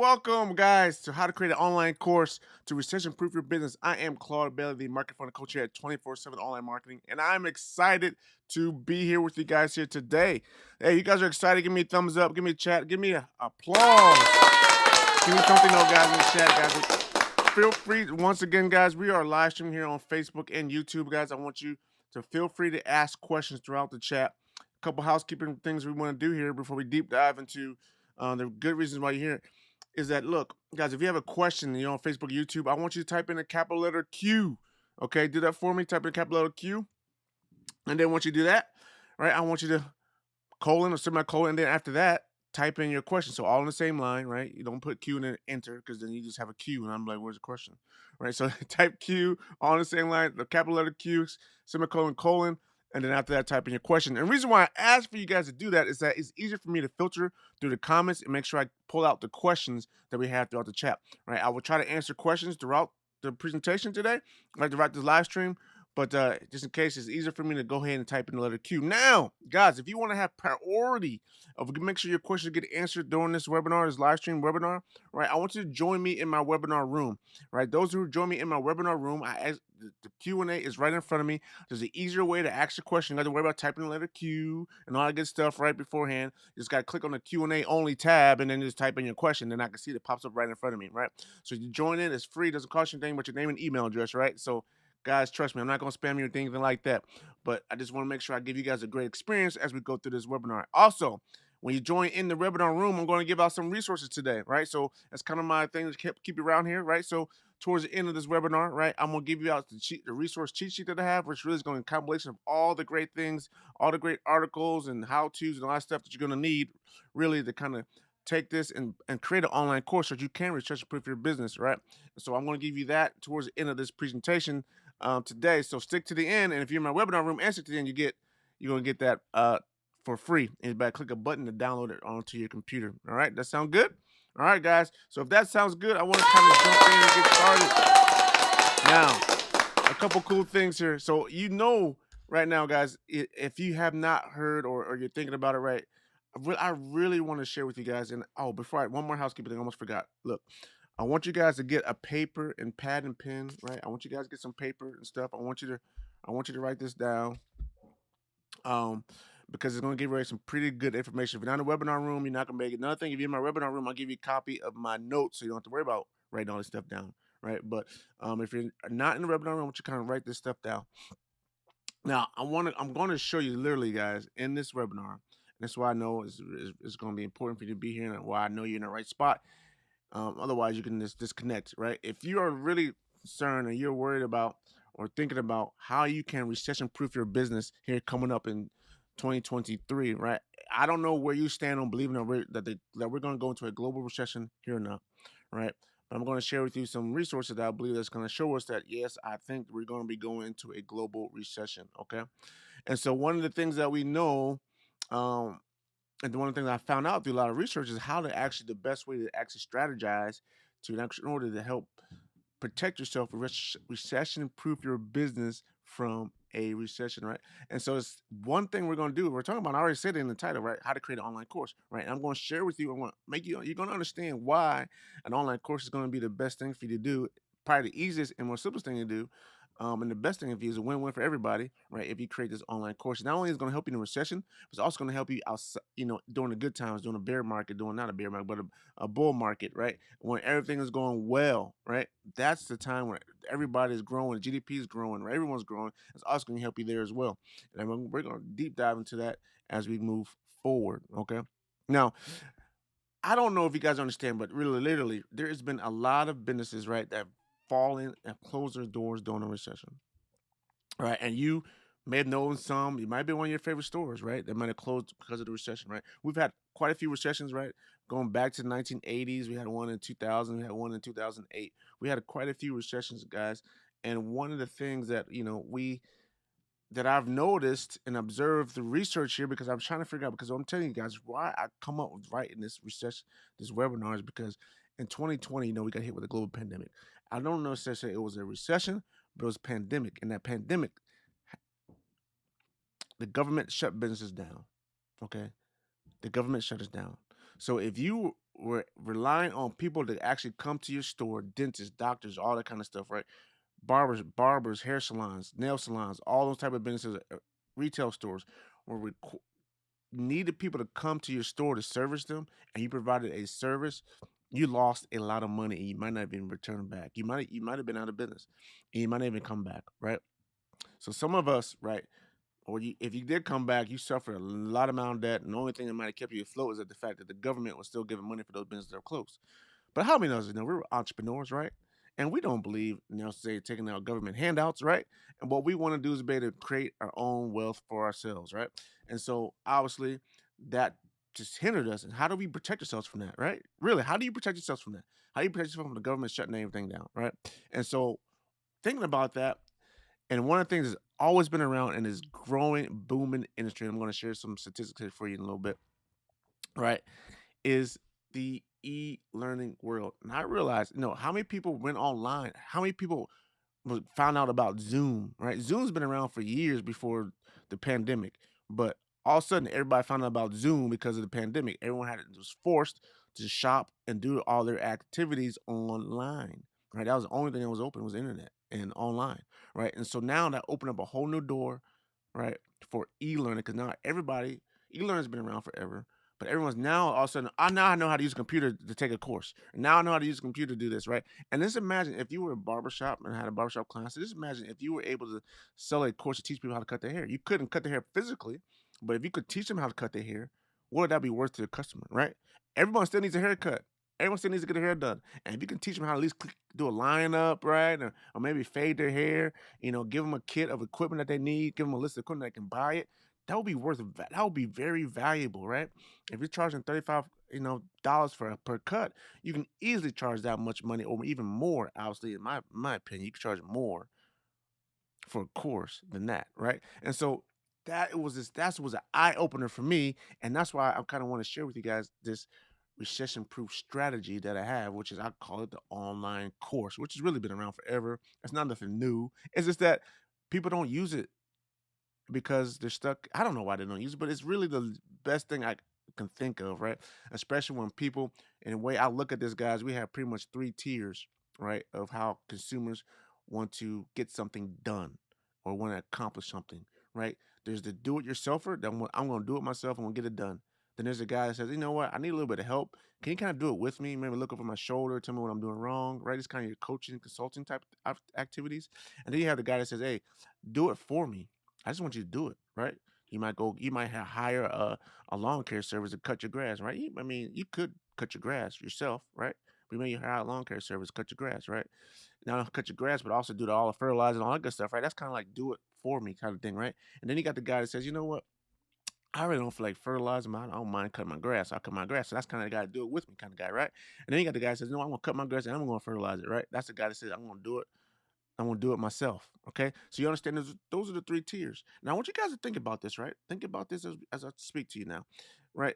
welcome, guys, to how to create an online course to recession-proof your business. I am Claude Bailey, the market founder coach here at 24/7 Online Marketing, and I'm excited to be here with you guys here today. Hey, you guys are excited? Give me a thumbs up, give me a chat, give me a applause. Give me something, though, guys, in the chat, guys. Feel free, once again, guys, we are live streaming here on Facebook and YouTube, guys. I want you to feel free to ask questions throughout the chat. A couple housekeeping things we want to do here before we deep dive into the good reasons why you're here is that, look, guys, if you have a question, on Facebook, YouTube, I want you to type in a capital letter Q. Okay, do that for me. Type in a capital letter Q. And then once you do that, right, I want you to colon or semicolon, and then after that, type in your question. So all in the same line, right? You don't put Q and then enter because then you just have a Q, and I'm like, where's the question, right? So type Q all in the same line, the capital letter Q, semicolon, colon, and then after that, type in your question. And the reason why I asked for you guys to do that is that it's easier for me to filter through the comments and make sure I pull out the questions that we have throughout the chat, right? I will try to answer questions throughout the presentation today, right, throughout this live stream. But just in case, it's easier for me to go ahead and type in the letter Q. Now, guys, if you want to have priority of make sure your questions get answered during this webinar, this live stream webinar, right, I want you to join me in my webinar room, right? Those who join me in my webinar room, the Q&A is right in front of me. There's an easier way to ask a question. You don't have to worry about typing the letter Q and all that good stuff right beforehand. You just got to click on the Q&A only tab and then just type in your question. Then I can see it pops up right in front of me, right? So you join in. It's free. Doesn't cost you anything but your name and email address, right? So guys, trust me, I'm not going to spam you or anything like that. But I just want to make sure I give you guys a great experience as we go through this webinar. Also, when you join in the webinar room, I'm going to give out some resources today, right? So that's kind of my thing to keep you around here, right? So towards the end of this webinar, right, I'm going to give you out the resource cheat sheet that I have, which really is going to be a compilation of all the great things, all the great articles and how-tos and all that stuff that you're going to need really to kind of take this and create an online course so that you can recession-proof your business, right? So I'm going to give you that towards the end of this presentation today. So stick to the end, and if you're in my webinar room and stick to the end, you're gonna get that for free. And you better click a button to download it onto your computer. All right, that sound good? All right, guys. So if that sounds good, I want to kind of jump in and get started. Now, a couple cool things here. So right now, guys, if you have not heard or you're thinking about it, right, I really want to share with you guys. And before one more housekeeping thing, I almost forgot. Look, I want you guys to get a paper and pad and pen, right? I want you guys to get some paper and stuff. I want you to write this down. Because it's gonna give you some pretty good information. If you're not in the webinar room, you're not gonna make it. Another thing, if you're in my webinar room, I'll give you a copy of my notes so you don't have to worry about writing all this stuff down, right? But if you're not in the webinar room, I want you to kind of write this stuff down. Now, I'm going to show you literally, guys, in this webinar. And that's why I know it's going to be important for you to be here, and why I know you're in the right spot. Otherwise, you can just disconnect, right? If you are really concerned and you're worried about or thinking about how you can recession-proof your business here coming up in 2023, right? I don't know where you stand on believing that we're going to go into a global recession here or not, right? But I'm going to share with you some resources that I believe that's going to show us that, yes, I think we're going to be going into a global recession, okay? And so one of the things that we know, and one of the things I found out through a lot of research is how to actually the best way to actually strategize in order to help protect yourself, recession-proof your business from a recession, right? And so it's one thing we're going to do. We're talking about, I already said it in the title, right? How to create an online course, right? And I'm going to share with you, you're going to understand why an online course is going to be the best thing for you to do, probably the easiest and most simplest thing to do. And the best thing if you is a win-win for everybody, right? If you create this online course, not only is it going to help you in a recession, but it's also going to help you outside, during the good times, during a bear market, during not a bear market, but a bull market, right? When everything is going well, right? That's the time when everybody is growing, GDP is growing, right? Everyone's growing. It's also going to help you there as well. And we're going to deep dive into that as we move forward, okay? Now, I don't know if you guys understand, but really, literally, there has been a lot of businesses, right, that fallen and closed their doors during a recession, right? And you may have known some. You might be one of your favorite stores, right? That might have closed because of the recession, right? We've had quite a few recessions, right? Going back to the 1980s, we had one in 2000, we had one in 2008. We had quite a few recessions, guys. And one of the things that that I've noticed and observed the research here, because I'm trying to figure out, because I'm telling you guys why I come up with writing this recession, this webinar, is because in 2020, we got hit with a global pandemic. I don't know necessarily it was a recession, but it was a pandemic. And that pandemic, the government shut businesses down. Okay. The government shut us down. So if you we're relying on people to actually come to your store, dentists, doctors, all that kind of stuff, right? Barbers, hair salons, nail salons, all those type of businesses, retail stores, where we needed people to come to your store to service them, and you provided a service, you lost a lot of money, and you might not even return back. You might have been out of business, and you might not even come back, right? So some of us, right, or if you did come back, you suffered a lot amount of debt, and the only thing that might have kept you afloat is that the fact that the government was still giving money for those businesses that are closed. But how many of us know we're entrepreneurs, right? And we don't believe, say, taking out government handouts, right? And what we want to do is be able to create our own wealth for ourselves, right? And so obviously that just hindered us. And how do we protect ourselves from that, right? Really, how do you protect yourselves from that? How do you protect yourself from the government shutting everything down, right? And so thinking about that, and one of the things that's always been around and is growing, booming industry, and I'm going to share some statistics here for you in a little bit, right? Is the e-learning world. And I realized, how many people went online? How many people found out about Zoom, right? Zoom's been around for years before the pandemic, but all of a sudden everybody found out about Zoom because of the pandemic. Everyone was forced to shop and do all their activities online, right? That was the only thing that was open was the internet and online, right? And so now that opened up a whole new door, right, for e-learning because now everybody e-learning's been around forever. But everyone's now all of a sudden, I know how to use a computer to take a course. Now I know how to use a computer to do this, right? And just imagine if you were a barbershop and had a barbershop class. Just imagine if you were able to sell a course to teach people how to cut their hair. You couldn't cut their hair physically, but if you could teach them how to cut their hair, what would that be worth to the customer, right? Everyone still needs a haircut. Everyone still needs to get their hair done. And if you can teach them how to at least do a line up, right? Or maybe fade their hair, give them a kit of equipment that they need, give them a list of equipment that can buy it. That would be very valuable, right? If you're charging 35, dollars for per cut, you can easily charge that much money or even more. Obviously, in my opinion, you can charge more for a course than that, right? And so that was an eye opener for me, and that's why I kind of want to share with you guys this recession-proof strategy that I have, which is I call it the online course, which has really been around forever. It's not nothing new. It's just that people don't use it because they're stuck. I don't know why they don't use it, but it's really the best thing I can think of, right? Especially when people, in a way I look at this, guys, we have pretty much three tiers, right, of how consumers want to get something done or want to accomplish something, right? There's the do-it-yourselfer that I'm going to do it myself and I'm going to get it done. Then there's a guy that says, you know what, I need a little bit of help. Can you kind of do it with me? Maybe look over my shoulder, tell me what I'm doing wrong, right? It's kind of your coaching, consulting type of activities. And then you have the guy that says, hey, do it for me. I just want you to do it, right? You might hire a lawn care service to cut your grass, right? I mean, you could cut your grass yourself, right? But maybe you hire a lawn care service to cut your grass, right? Now cut your grass, but also do all the fertilizer and all that good stuff, right? That's kind of like do it for me kind of thing, right? And then you got the guy that says, you know what? I really don't feel like fertilizing. I don't mind cutting my grass. I'll cut my grass. So that's kind of the guy to do it with me kind of guy, right? And then you got the guy that says, no, I'm going to cut my grass and I'm going to fertilize it, right? That's the guy that says, I'm going to do it. I'm gonna do it myself. Okay. So you understand those are the three tiers. Now I want you guys to think about this, right? Think about this as I speak to you now. Right?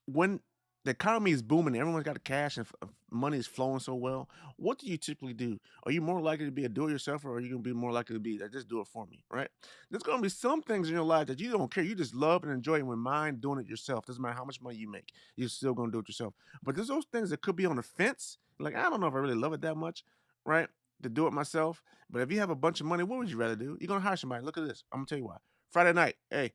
When the economy is booming, everyone's got the cash and money is flowing so well. What do you typically do? Are you more likely to be a do-it-yourself, or are you gonna be more likely to be that just do it for me, right? There's gonna be some things in your life that you don't care. You just love and enjoy and mind doing it yourself. Doesn't matter how much money you make, you're still gonna do it yourself. But there's those things that could be on the fence. Like I don't know if I really love it that much, right? To do it myself. But if you have a bunch of money, what would you rather do? You're gonna hire somebody. Look at this. I'm gonna tell you why. Friday night, hey,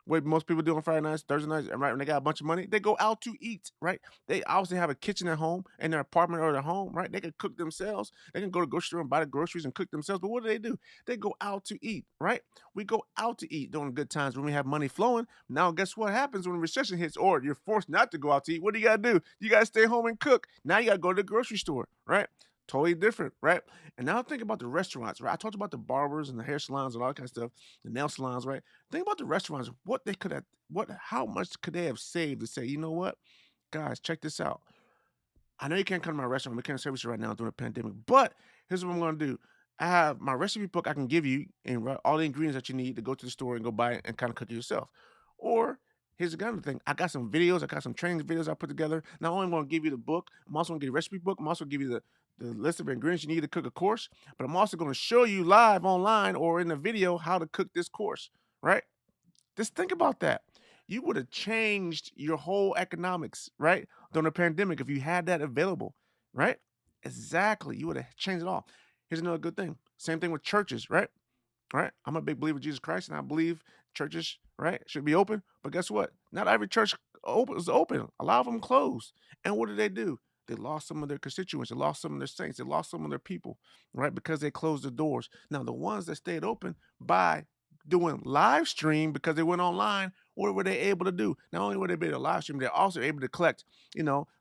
what most people do on Friday nights, Thursday nights, right? When they got a bunch of money, they go out to eat, right? They obviously have a kitchen at home in their apartment or their home, right? They can cook themselves. They can go to the grocery store and buy the groceries and cook themselves. But what do? They go out to eat, right? We go out to eat during good times when we have money flowing. Now, guess what happens when recession hits or you're forced not to go out to eat? What do you got to do? You got to stay home and cook. Now you got to go to the grocery store, right? Totally different, right? And now think about the restaurants, right? I talked about the barbers and the hair salons and all that kind of stuff, the nail salons, right? Think about the restaurants, how much could they have saved to say, you know what, guys, check this out. I know you can't come to my restaurant. We can't service you right now during the pandemic, but here's what I'm going to do. I have my recipe book I can give you and all the ingredients that you need to go to the store and go buy it and kind of cook it yourself. Or here's the other thing. I got some videos. I got some training videos I put together. Not only am I going to give you the book, I'm also going to give you the recipe book. I'm also going to give you the list of ingredients you need to cook a course, but I'm also going to show you live online or in the video how to cook this course, right? Just think about that. you would have changed your whole economics, right? During the pandemic, if you had that available, right? Exactly. You would have changed it all. Here's another good thing. Same thing with churches, right? Right? I'm a big believer of Jesus Christ, and I believe churches, right, should be open. But guess what? Not every church is open. A lot of them closed. And what did they do? They lost some of their constituents. They lost some of their saints. They lost some of their people, right? Because they closed the doors. Now, the ones that stayed open by doing live stream because they went online, what were they able to do? Not only were they able to live stream, they're also able to collect,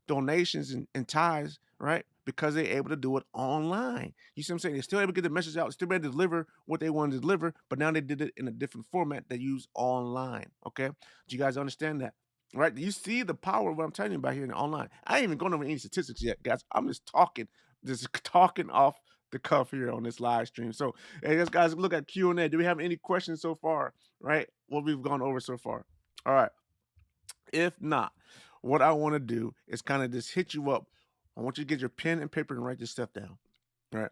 donations and tithes, right? Because they're able to do it online. You see what I'm saying? They're still able to get the message out, still able to deliver what they wanted to deliver, but now they did it in a different format they use online. Okay. Do you guys understand that? Right? You see the power of what I'm telling you about here in online. I ain't even going over any statistics yet, guys. I'm just talking off the cuff here on this live stream. So, hey, guys, look at Q&A. Do we have any questions so far? Right? What we've gone over so far. All right. If not, what I want to do is kind of just hit you up. I want you to get your pen and paper and write this stuff down. All right.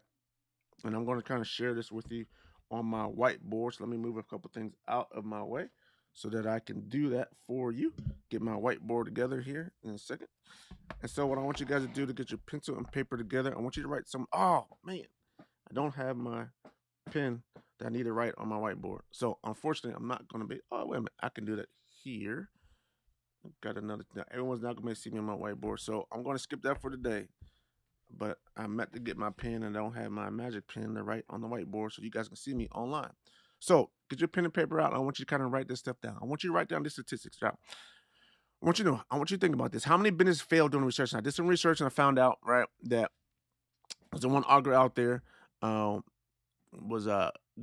And I'm going to kind of share this with you on my whiteboard. So let me move a couple things out of my way so that I can do that for you. Get my whiteboard together here in a second. And so what I want you guys to do to get your pencil and paper together, I want you to write some, oh man, I don't have my pen that I need to write on my whiteboard. So unfortunately, I'm not going to be, oh, wait a minute, I can do that here. Got another, everyone's not going to see me on my whiteboard. So I'm going to skip that for today. But I meant to get my pen and I don't have my magic pen to write on the whiteboard so you guys can see me online. So get your pen and paper out. I want you to kind of write this stuff down. I want you to write down the statistics. Right? I want you to think about this. How many businesses failed during research? I did some research and I found out, right, that there's one auger out there, was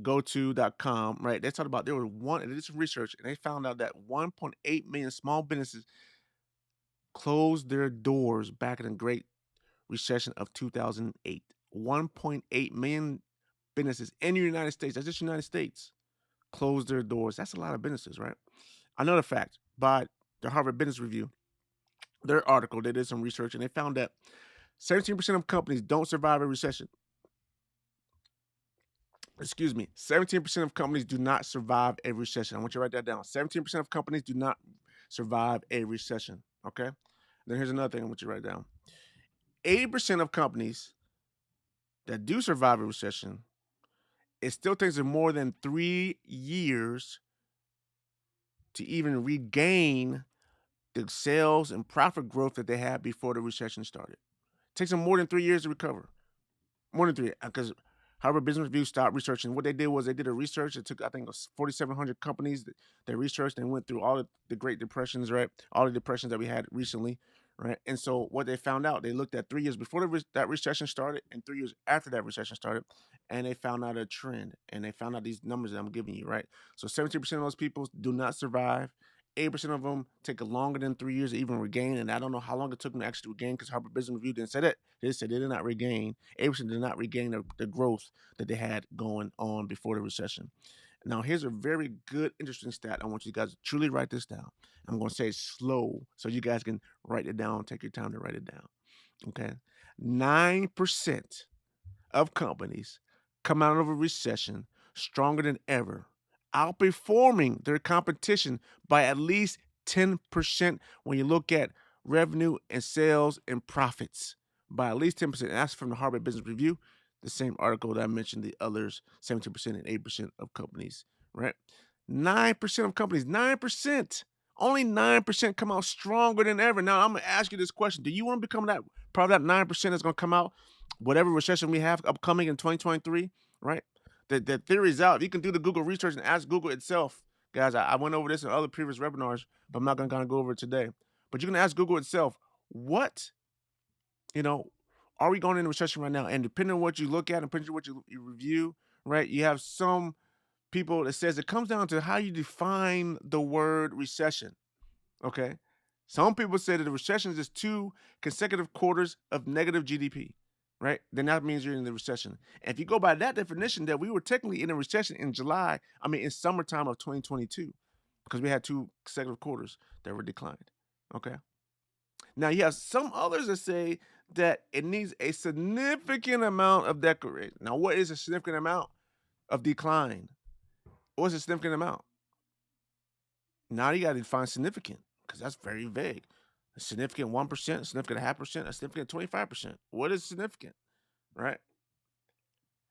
goto.com, right? They talked about they did some research and they found out that 1.8 million small businesses closed their doors back in the Great Recession of 2008. 1.8 million businesses in the United States, that's just United States, closed their doors. That's a lot of businesses, right? Another fact by the Harvard Business Review, their article, they did some research and they found that 17% of companies don't survive a recession. 17% of companies do not survive a recession. I want you to write that down. 17% of companies do not survive a recession. Okay. Then here's another thing I want you to write down. 80% of companies that do survive a recession, it still takes them more than 3 years to even regain the sales and profit growth that they had before the recession started. It takes them more than 3 years to recover. More than 3, because Harvard Business Review stopped researching. What they did was they did a research. It took, I think, it was 4,700 companies that they researched and went through all the Great Depressions, right? All the depressions that we had recently, right? And so what they found out, they looked at 3 years before that recession started and 3 years after that recession started, and they found out a trend. And they found out these numbers that I'm giving you, right? So 17% of those people do not survive. 80% of them take longer than 3 years to even regain, and I don't know how long it took them to actually regain because Harvard Business Review didn't say that. They said they did not regain. 80% did not regain the growth that they had going on before the recession. Now, here's a very good, interesting stat. I want you guys to truly write this down. I'm going to say it slow so you guys can write it down. Take your time to write it down. Okay? 9% of companies come out of a recession stronger than ever, outperforming their competition by at least 10% when you look at revenue and sales and profits, by at least 10%. And that's from the Harvard Business Review, the same article that I mentioned, the others, 17% and 8% of companies, right? 9% of companies, 9%. Only 9% come out stronger than ever. Now, I'm going to ask you this question. Do you want to become that part of that 9% that's going to come out whatever recession we have upcoming in 2023, right? The theory is out. If you can do the Google research and ask Google itself, guys, I went over this in other previous webinars, but I'm not going to kind of go over it today. But you can ask Google itself, what, are we going into recession right now? And depending on what you look at and depending on what you review, right, you have some people that says it comes down to how you define the word recession, okay? Some people say that the recession is just 2 consecutive quarters of negative GDP, right? Then that means you're in the recession. And if you go by that definition, that we were technically in a recession in in summertime of 2022, because we had 2 consecutive quarters that were declined, okay? Now, you have some others that say that it needs a significant amount of declaration. Now, what is a significant amount of decline? What's a significant amount? Now you got to define significant because that's very vague. A significant 1%, a significant half percent, a significant 25%. What is significant, right?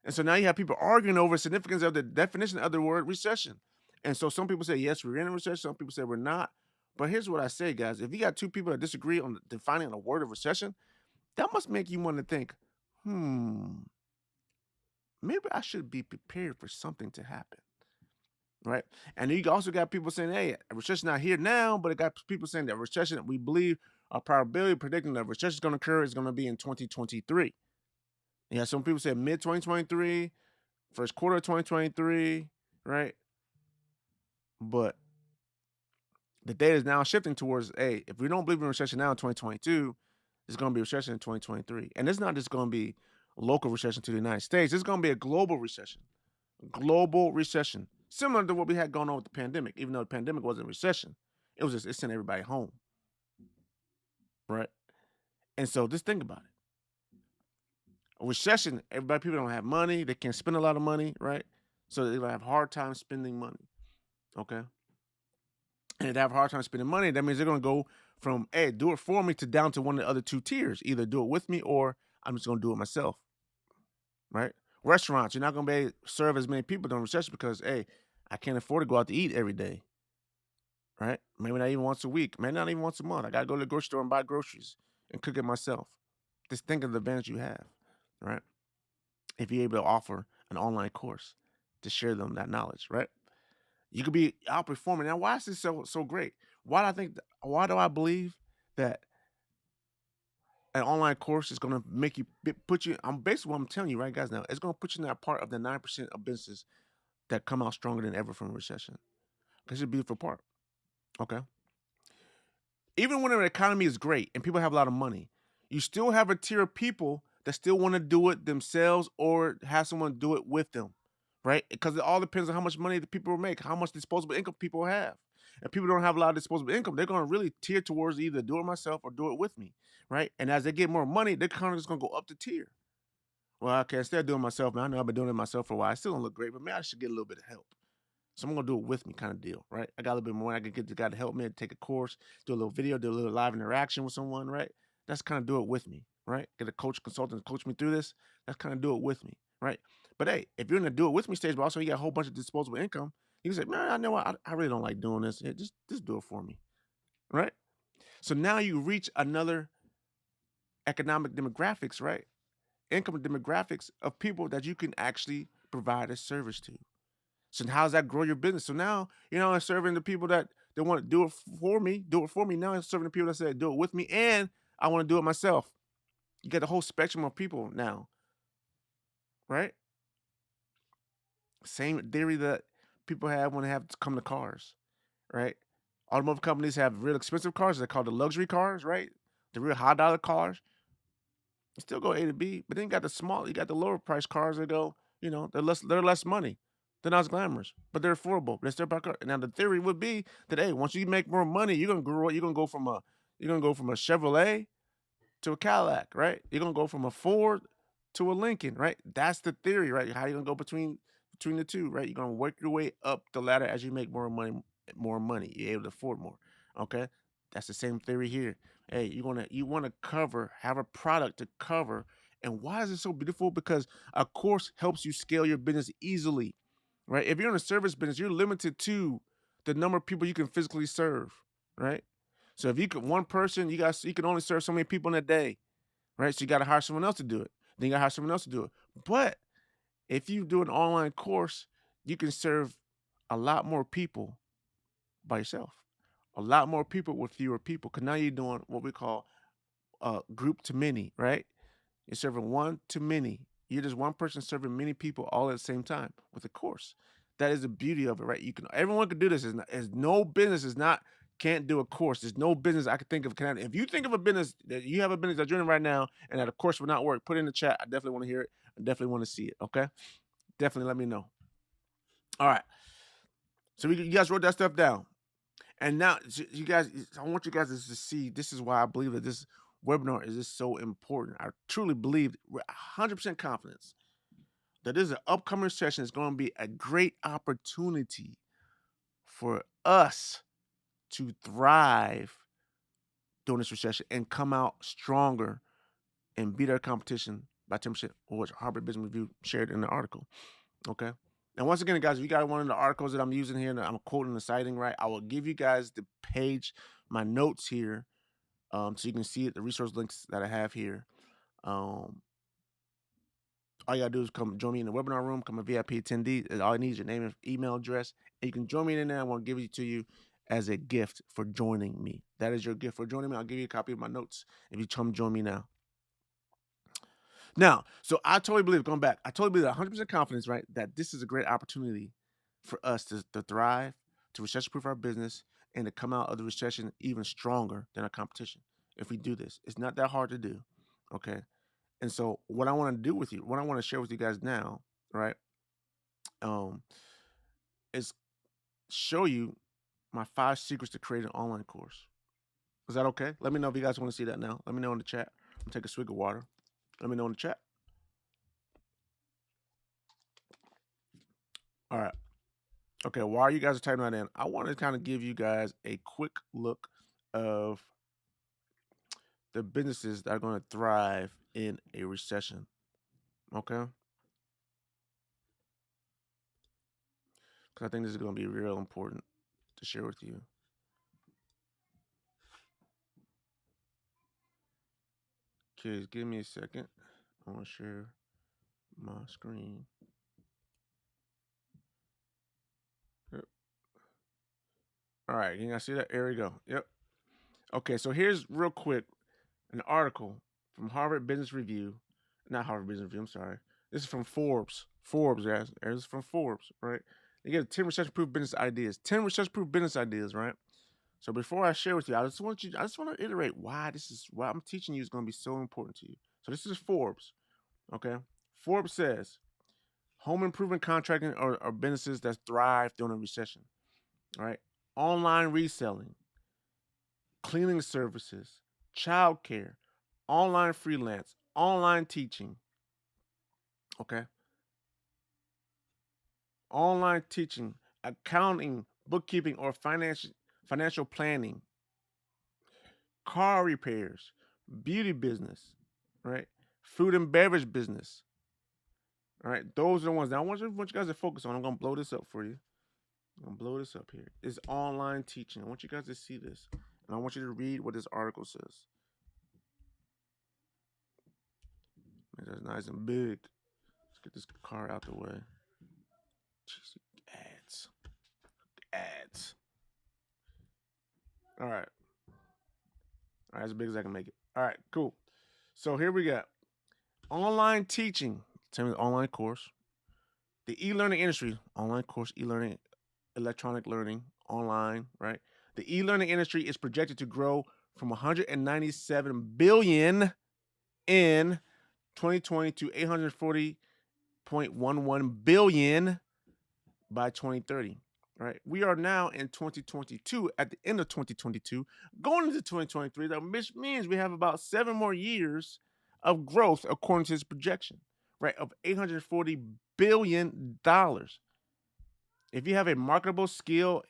And so now you have people arguing over significance of the definition of the word recession. And so some people say, yes, we're in a recession. Some people say we're not. But here's what I say, guys. If you got two people that disagree on defining a word of recession, that must make you want to think, maybe I should be prepared for something to happen. Right. And you also got people saying, hey, a recession not here now, but it got people saying that recession, we believe our probability of predicting that recession is going to occur is going to be in 2023. Yeah, some people say mid 2023, first quarter of 2023, right? But the data is now shifting towards, hey, if we don't believe in recession now in 2022, it's going to be a recession in 2023. And it's not just going to be a local recession to the United States. It's going to be a global recession. Global recession. Similar to what we had going on with the pandemic, even though the pandemic wasn't a recession. It was just, it sent everybody home. Right? And so just think about it. A recession, people don't have money. They can't spend a lot of money, right? So they're going to have a hard time spending money. Okay? And if they have a hard time spending money, that means they're going to go from, hey, do it for me to down to one of the other two tiers. Either do it with me or I'm just going to do it myself. Right? Restaurants, you're not going to be able to serve as many people during recession because, hey, I can't afford to go out to eat every day. Right? Maybe not even once a week. Maybe not even once a month. I got to go to the grocery store and buy groceries and cook it myself. Just think of the advantage you have. Right? If you're able to offer an online course to share them that knowledge. Right? You could be outperforming. Now, why is this so great? Why do I believe that an online course is going to make you put you? I'm basically what I'm telling you, right, guys. Now it's going to put you in that part of the 9% of businesses that come out stronger than ever from a recession. This is a beautiful part. Okay. Even when the economy is great and people have a lot of money, you still have a tier of people that still want to do it themselves or have someone do it with them, right? Because it all depends on how much money the people make, how much disposable income people have. And people don't have a lot of disposable income, they're going to really tier towards either do it myself or do it with me, right? And as they get more money, they're kind of just going to go up the tier. Well, okay, instead of doing it myself, man, I know I've been doing it myself for a while. I still don't look great, but maybe I should get a little bit of help. Someone gonna do it with me, kind of deal, right? I got a little bit more. I can get the guy to help me take a course, do a little video, do a little live interaction with someone, right? That's kind of do it with me, right? Get a coach, consultant to coach me through this. That's kind of do it with me, right? But hey, if you're in the do it with me stage, but also you got a whole bunch of disposable income, you can say, man, I know I really don't like doing this. Yeah, just do it for me, right? So now you reach another economic demographics, right? Income demographics of people that you can actually provide a service to. So how does that grow your business? So now, I'm serving the people that they want to do it for me, do it for me. Now I'm serving the people that say do it with me, and I want to do it myself. You get the whole spectrum of people now, right? Same theory that people have when they have to come to cars, right? Automotive companies have real expensive cars. They're called the luxury cars, right? The real high dollar cars. You still go A to B, but then you got the lower price cars that go, they're less money. They're not as glamorous, but they're affordable. They're still back up. Now the theory would be that hey, once you make more money, you're gonna go from a Chevrolet to a Cadillac, right? You're gonna go from a Ford to a Lincoln, right? That's the theory, right? How you gonna go between the two, right? You're gonna work your way up the ladder as you make more money, more money. You're able to afford more. Okay, that's the same theory here. Hey, you wanna have a product to cover. And why is it so beautiful? Because a course helps you scale your business easily, right? If you're in a service business, you're limited to the number of people you can physically serve, right? So if you could one person, you can only serve so many people in a day, right? So you got to hire someone else to do it. Then you got to hire someone else to do it. But if you do an online course, you can serve a lot more people by yourself, a lot more people with fewer people. Because now you're doing what we call group to many, right? You're serving one to many. You're just one person serving many people all at the same time with a course. That is the beauty of it, right? Everyone can do this. Is no business is not can't do a course. There's no business I could think of. If you think of a business that you have a business that you're in right now and that a course would not work, put it in the chat. I definitely want to hear it. I definitely want to see it. Okay, definitely let me know. All right. So you guys wrote that stuff down, and now you guys, I want you guys to see. This is why I believe that this webinar is just so important. I truly believe, 100% confidence, that this is an upcoming session is going to be a great opportunity for us to thrive during this recession and come out stronger and beat our competition by 10%, or what Harvard Business Review shared in the article. Okay. And once again, guys, if you got one of the articles that I'm using here and I'm quoting and citing, right, I will give you guys the page, my notes here, so you can see it, the resource links that I have here. All you gotta do is come join me in the webinar room, come a VIP attendee. All I need is your name and email address. And you can join me in there. I want to give it to you as a gift for joining me. That is your gift for joining me. I'll give you a copy of my notes if you come join me now. Now, so I totally believe, going back, I totally believe 100% confidence, right, that this is a great opportunity for us to thrive, to recession proof our business, and to come out of the recession even stronger than our competition. If we do this, it's not that hard to do. Okay. And so, what I want to do with you, what I want to share with you guys now, right, um, is show you my 5 secrets to create an online course. Is that okay? Let me know if you guys want to see that now. Let me know in the chat. I'm gonna take a swig of water. Let me know in the chat. All right. Okay, while you guys are typing that in, I want to kind of give you guys a quick look of the businesses that are going to thrive in a recession. Okay? Because I think this is going to be real important to share with you. Okay, give me a second. I want to share my screen. Yep. All right, can you guys see that? There we go. Yep. Okay, so here's real quick an article from Harvard Business Review. Not Harvard Business Review, I'm sorry. This is from Forbes. Forbes, guys. This is from Forbes, right? You get 10 recession-proof business ideas. 10 recession-proof business ideas, right? So before I share with you, I just want to iterate why I'm teaching you is going to be so important to you. So this is Forbes, okay? Forbes says home improvement contracting are businesses that thrive during a recession, right? Online reselling, cleaning services, childcare, online freelance, online teaching, okay? Online teaching, accounting, bookkeeping, or financial planning, car repairs, beauty business, right? Food and beverage business. All right, those are the ones. Now, I want you guys to focus on. I'm gonna blow this up for you. I'm gonna blow this up here. It's online teaching. I want you guys to see this, and I want you to read what this article says. That's nice and big. Let's get this car out the way. Jeez, ads, ads. All right, all right, as big as I can make it. All right, cool. So here we got online teaching. Tell me the online course. The e-learning industry, online course, e-learning, electronic learning, online, right? The e-learning industry is projected to grow from 197 billion in 2020 to 840.11 billion by 2030. Right? We are now in 2022, at the end of 2022, going into 2023, which means we have about 7 more years of growth according to this projection, right? Of $840 billion. If you have a marketable skill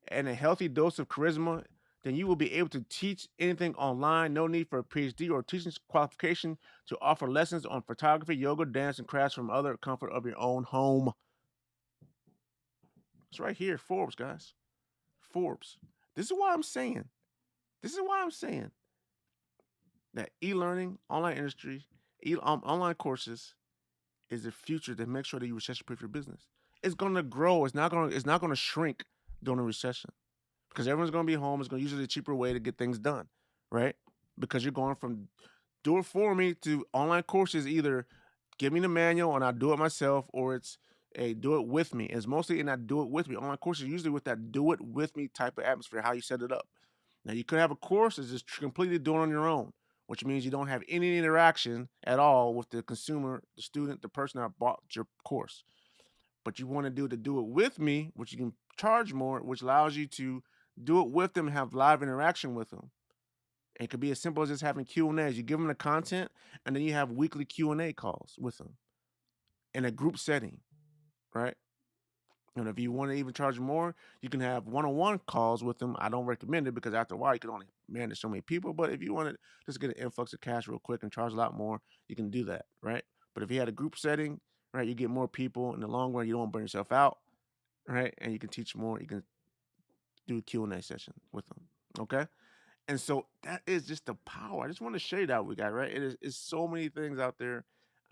and a healthy dose of charisma, then you will be able to teach anything online. No need for a PhD or teaching qualification to offer lessons on photography, yoga, dance, and crafts from other comfort of your own home. It's right here, Forbes, guys. Forbes. This is why I'm saying. This is why I'm saying that e-learning, online industry, online courses is the future to make sure that you recession-proof your business. It's going to grow. It's not going to shrink during a recession because everyone's going to be home. It's going to use a cheaper way to get things done, right? Because you're going from do it for me to online courses. Either give me the manual and I do it myself, or it's a do it with me. It's mostly in that do it with me. Online courses usually with that do it with me type of atmosphere, how you set it up. Now you could have a course that's just completely doing it on your own, which means you don't have any interaction at all with the consumer, the student, the person that bought your course. But you want to do it with me, which you can charge more, which allows you to do it with them and have live interaction with them. It could be as simple as just having Q&As. You give them the content, and then you have weekly Q&A calls with them in a group setting, right? And if you want to even charge more, you can have one-on-one calls with them. I don't recommend it because after a while you can only manage so many people. But if you want to just get an influx of cash real quick and charge a lot more, you can do that, right? But if you had a group setting, right, you get more people in the long run. You don't want to burn yourself out, right? And you can teach more. You can do a Q&A session with them, okay? And so that is just the power. I just want to share that with you guys, right? It is it's so many things out there.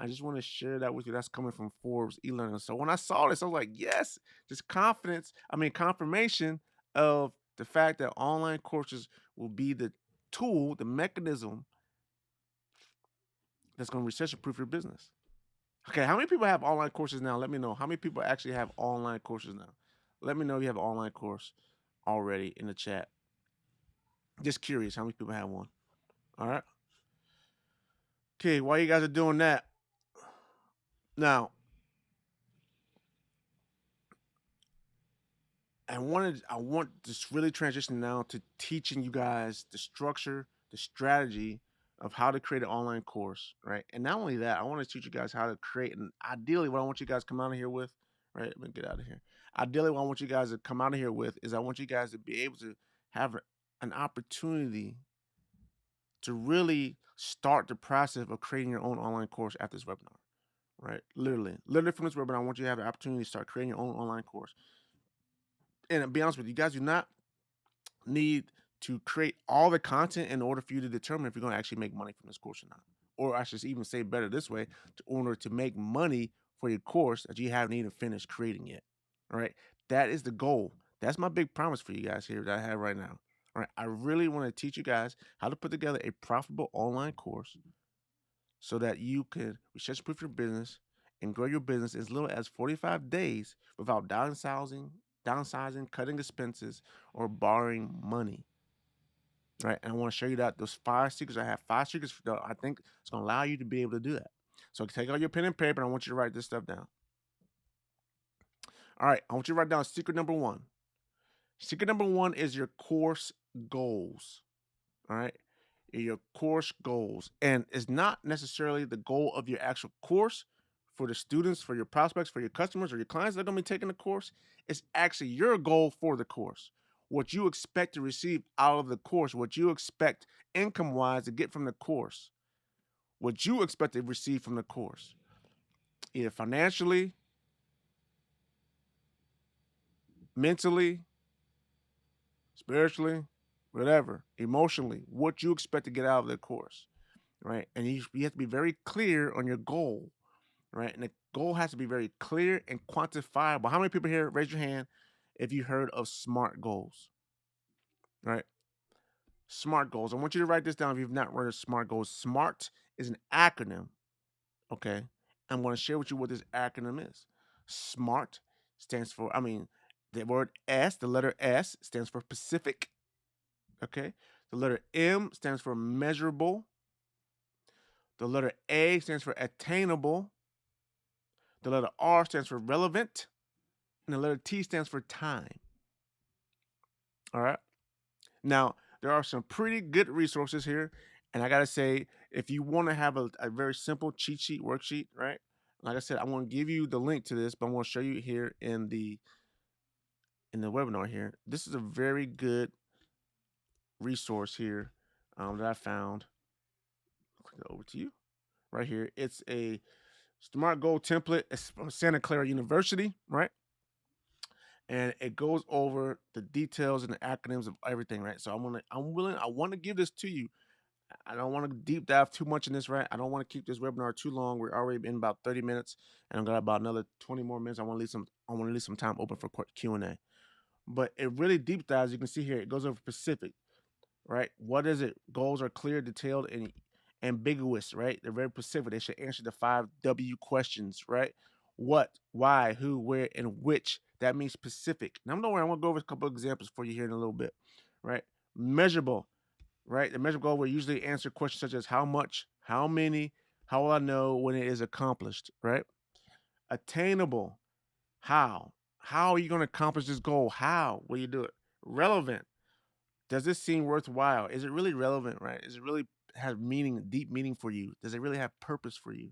I just want to share that with you. That's coming from Forbes e-learning. So when I saw this, I was like, yes, just confidence. I mean, confirmation of the fact that online courses will be the tool, the mechanism that's going to recession-proof your business. Okay, how many people have online courses now? Let me know. How many people actually have online courses now? Let me know if you have an online course already in the chat. Just curious, how many people have one? All right. Okay, while you guys are doing that, now I want to really transition now to teaching you guys the structure, the strategy of how to create an online course, right? And not only that, I want to teach you guys how to create, and ideally what I want you guys to come out of here with, right? Let me get out of here. Ideally, what I want you guys to come out of here with is I want you guys to be able to have an opportunity to really start the process of creating your own online course after this webinar, right? Literally from this webinar, I want you to have the opportunity to start creating your own online course. And to be honest with you, guys do not need to create all the content in order for you to determine if you're going to actually make money from this course or not. Or I should even say better this way, in order to make money for your course that you haven't even finished creating yet. All right. That is the goal. That's my big promise for you guys here that I have right now. All right. I really want to teach you guys how to put together a profitable online course so that you can recession-proof your business and grow your business as little as 45 days without downsizing, cutting expenses, or borrowing money. Right. And I want to show you that those 5 secrets. I have 5 secrets that I think it's going to allow you to be able to do that. So take out your pen and paper and I want you to write this stuff down. All right. I want you to write down secret number one. Secret number one is your course goals. All right. Your course goals. And it's not necessarily the goal of your actual course for the students, for your prospects, for your customers, or your clients that are going to be taking the course. It's actually your goal for the course. What you expect to receive out of the course, what you expect income wise to get from the course, what you expect to receive from the course, either financially, mentally, spiritually, whatever, emotionally, what you expect to get out of the course, right? And you have to be very clear on your goal, right? And the goal has to be very clear and quantifiable. How many people here, raise your hand if you heard of SMART goals, right? SMART goals. I want you to write this down if you've not heard of SMART goals. SMART is an acronym, okay? I'm going to share with you what this acronym is. SMART stands for, the word S, the letter S stands for Pacific, okay? The letter M stands for measurable. The letter A stands for attainable. The letter R stands for relevant. And the letter T stands for time. All right. Now, there are some pretty good resources here. And I got to say, if you want to have a very simple cheat sheet worksheet, right? Like I said, I'm going to give you the link to this, but I'm going to show you here in the webinar here. This is a very good resource here that I found. Click it over to you right here. It's a SMART goal template. It's from Santa Clara University, right? And it goes over the details and the acronyms of everything, right? So I want to give this to you. I don't want to deep dive too much in this, right? I don't want to keep this webinar too long. We're already in about 30 minutes, and I've got about another 20 more minutes. I want to leave some time open for Q&A. But it really deep dives. You can see here, it goes over specific, right? What is it? Goals are clear, detailed, and ambiguous, right? They're very specific. They should answer the 5W questions, right? What, why, who, where, and which. That means specific. Now, don't worry, I'm going to go over a couple of examples for you here in a little bit, right? Measurable, right? The measurable goal will usually answer questions such as how much, how many, how will I know when it is accomplished, right? Attainable, how? How are you going to accomplish this goal? How will you do it? Relevant, does this seem worthwhile? Is it really relevant, right? Is it really have meaning, deep meaning for you? Does it really have purpose for you?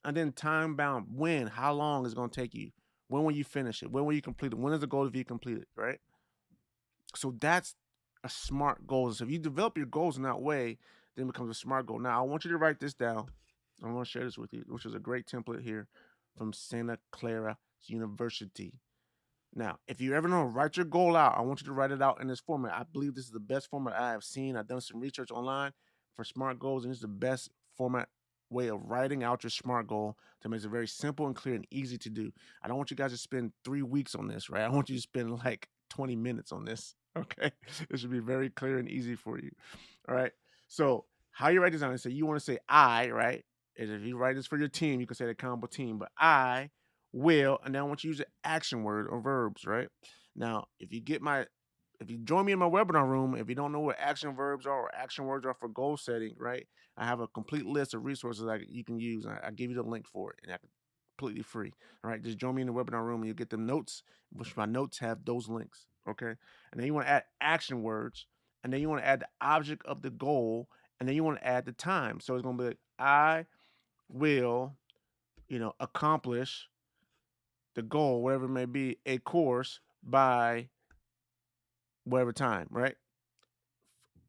And then time bound, when, how long is it going to take you? When will you finish it? When will you complete it? When is the goal to be completed, right? So that's a SMART goal. So if you develop your goals in that way, then it becomes a SMART goal. Now, I want you to write this down. I want to share this with you, which is a great template here from Santa Clara University. Now, if you ever know, write your goal out. I want you to write it out in this format. I believe this is the best format I have seen. I've done some research online for SMART goals, and this is the best format way of writing out your SMART goal to make it very simple and clear and easy to do. I don't want you guys to spend 3 weeks on this, right? I want you to spend like 20 minutes on this. Okay. It should be very clear and easy for you. All right. So, how you write this down? So, you want to say I, right? And if you write this for your team, you can say the accountable team, but I will, and then I want you to use an action word or verbs, right? Now, if you join me in my webinar room, if you don't know what action verbs are or action words are for goal setting, right? I have a complete list of resources that you can use. I give you the link for it, and that's completely free. All right, just join me in the webinar room, and you get the notes, which my notes have those links. Okay, and then you want to add action words, and then you want to add the object of the goal, and then you want to add the time. So it's going to be like, I will, accomplish the goal, whatever it may be, a course by whatever time, right?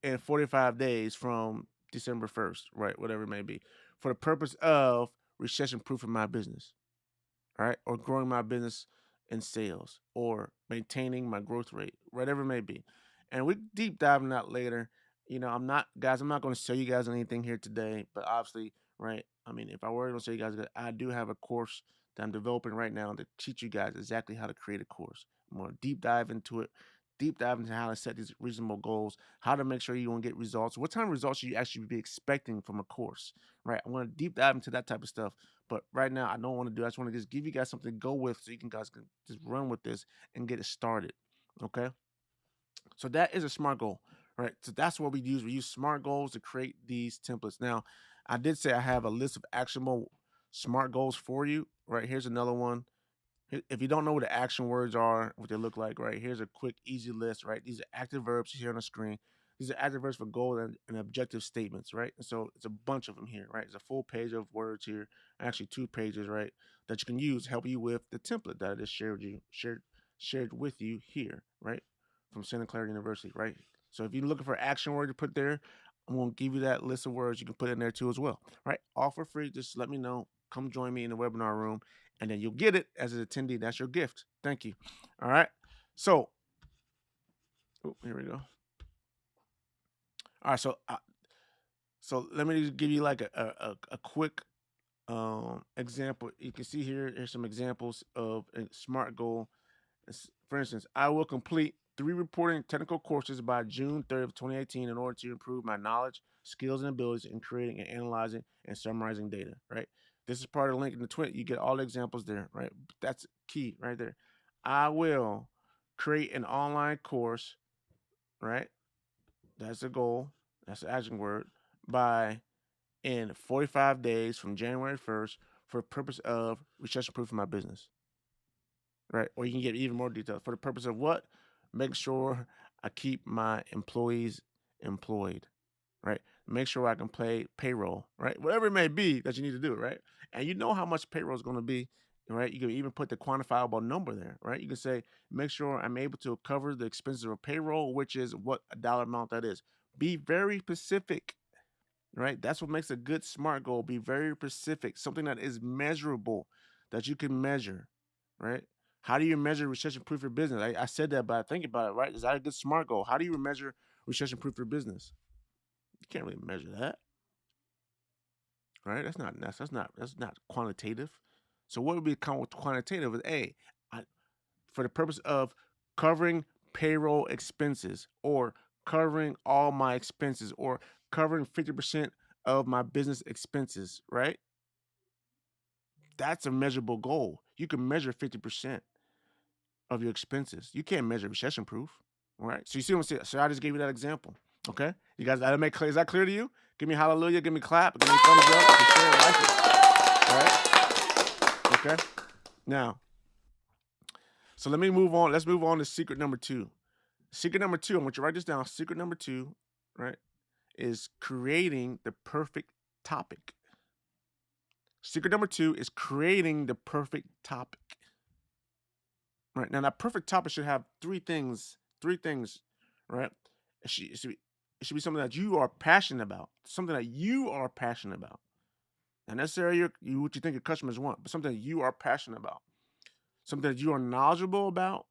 In 45 days from December 1st, right? Whatever it may be, for the purpose of recession-proofing my business, right? Or growing my business in sales or maintaining my growth rate, whatever it may be. And we deep dive in that later. I'm not, guys, I'm not going to sell you guys anything here today, but obviously, right? I mean, if I were going to sell you guys, I do have a course that I'm developing right now to teach you guys exactly how to create a course. I'm going to deep dive into it, deep dive into how to set these reasonable goals, how to make sure you want to get results, what kind of results should you actually be expecting from a course, right? I want to deep dive into that type of stuff. But right now, I don't want to do. I just want to just give you guys something to go with, so you guys can just run with this and get it started. Okay. So that is a SMART goal, right? So that's what we use. We use SMART goals to create these templates. Now, I did say I have a list of actionable SMART goals for you. Right, here's another one. If you don't know what the action words are, what they look like, right? Here's a quick, easy list, right? These are active verbs here on the screen. These are active verbs for goal and objective statements, right? And so it's a bunch of them here, right? It's a full page of words here, actually 2 pages, right? That you can use to help you with the template that I just shared with you here, right? From Santa Clara University, right? So if you're looking for action word to put there, I'm gonna give you that list of words you can put in there too as well, right? All for free. Just let me know. Come join me in the webinar room, and then you'll get it as an attendee. That's your gift. Thank you. All right. So, here we go. All right. So let me just give you like a quick example. You can see here's some examples of a SMART goal. For instance, I will complete 3 reporting technical courses by June 30th, 2018 in order to improve my knowledge, skills, and abilities in creating and analyzing and summarizing data, right? This is part of the link in the tweet. You get all the examples there, right? That's key right there. I will create an online course, right? That's the goal. That's the action word by in 45 days from January 1st for the purpose of recession-proofing my business, right? Or you can get even more details for the purpose of what? Make sure I keep my employees employed, right? Make sure I can pay payroll, right? Whatever it may be that you need to do, right? And you know how much payroll is going to be, right? You can even put the quantifiable number there, right? You can say, make sure I'm able to cover the expenses of payroll, which is what a dollar amount that is. Be very specific, right? That's what makes a good SMART goal. Be very specific, something that is measurable, that you can measure, right? How do you measure recession-proof your business? I said that, but think about it, right? Is that a good SMART goal? How do you measure recession-proof your business? You can't really measure that, right? That's not quantitative. So what would be quantitative is for the purpose of covering payroll expenses or covering all my expenses or covering 50% of my business expenses, right? That's a measurable goal. You can measure 50% of your expenses. You can't measure recession proof, right? So you see what I'm saying? So I just gave you that example. Okay, you guys, is that clear to you? Give me hallelujah, give me clap, give me thumbs up, if you share, like it. All right. Okay. Now, so let me move on. Let's move on to secret number 2. Secret number 2, I want you to write this down. Secret number 2, right, is creating the perfect topic. Secret number 2 is creating the perfect topic. Right now, that perfect topic should have three things, right? It should be something that you are passionate about, something that you are passionate about. Not necessarily what you think your customers want, but something that you are passionate about, something that you are knowledgeable about,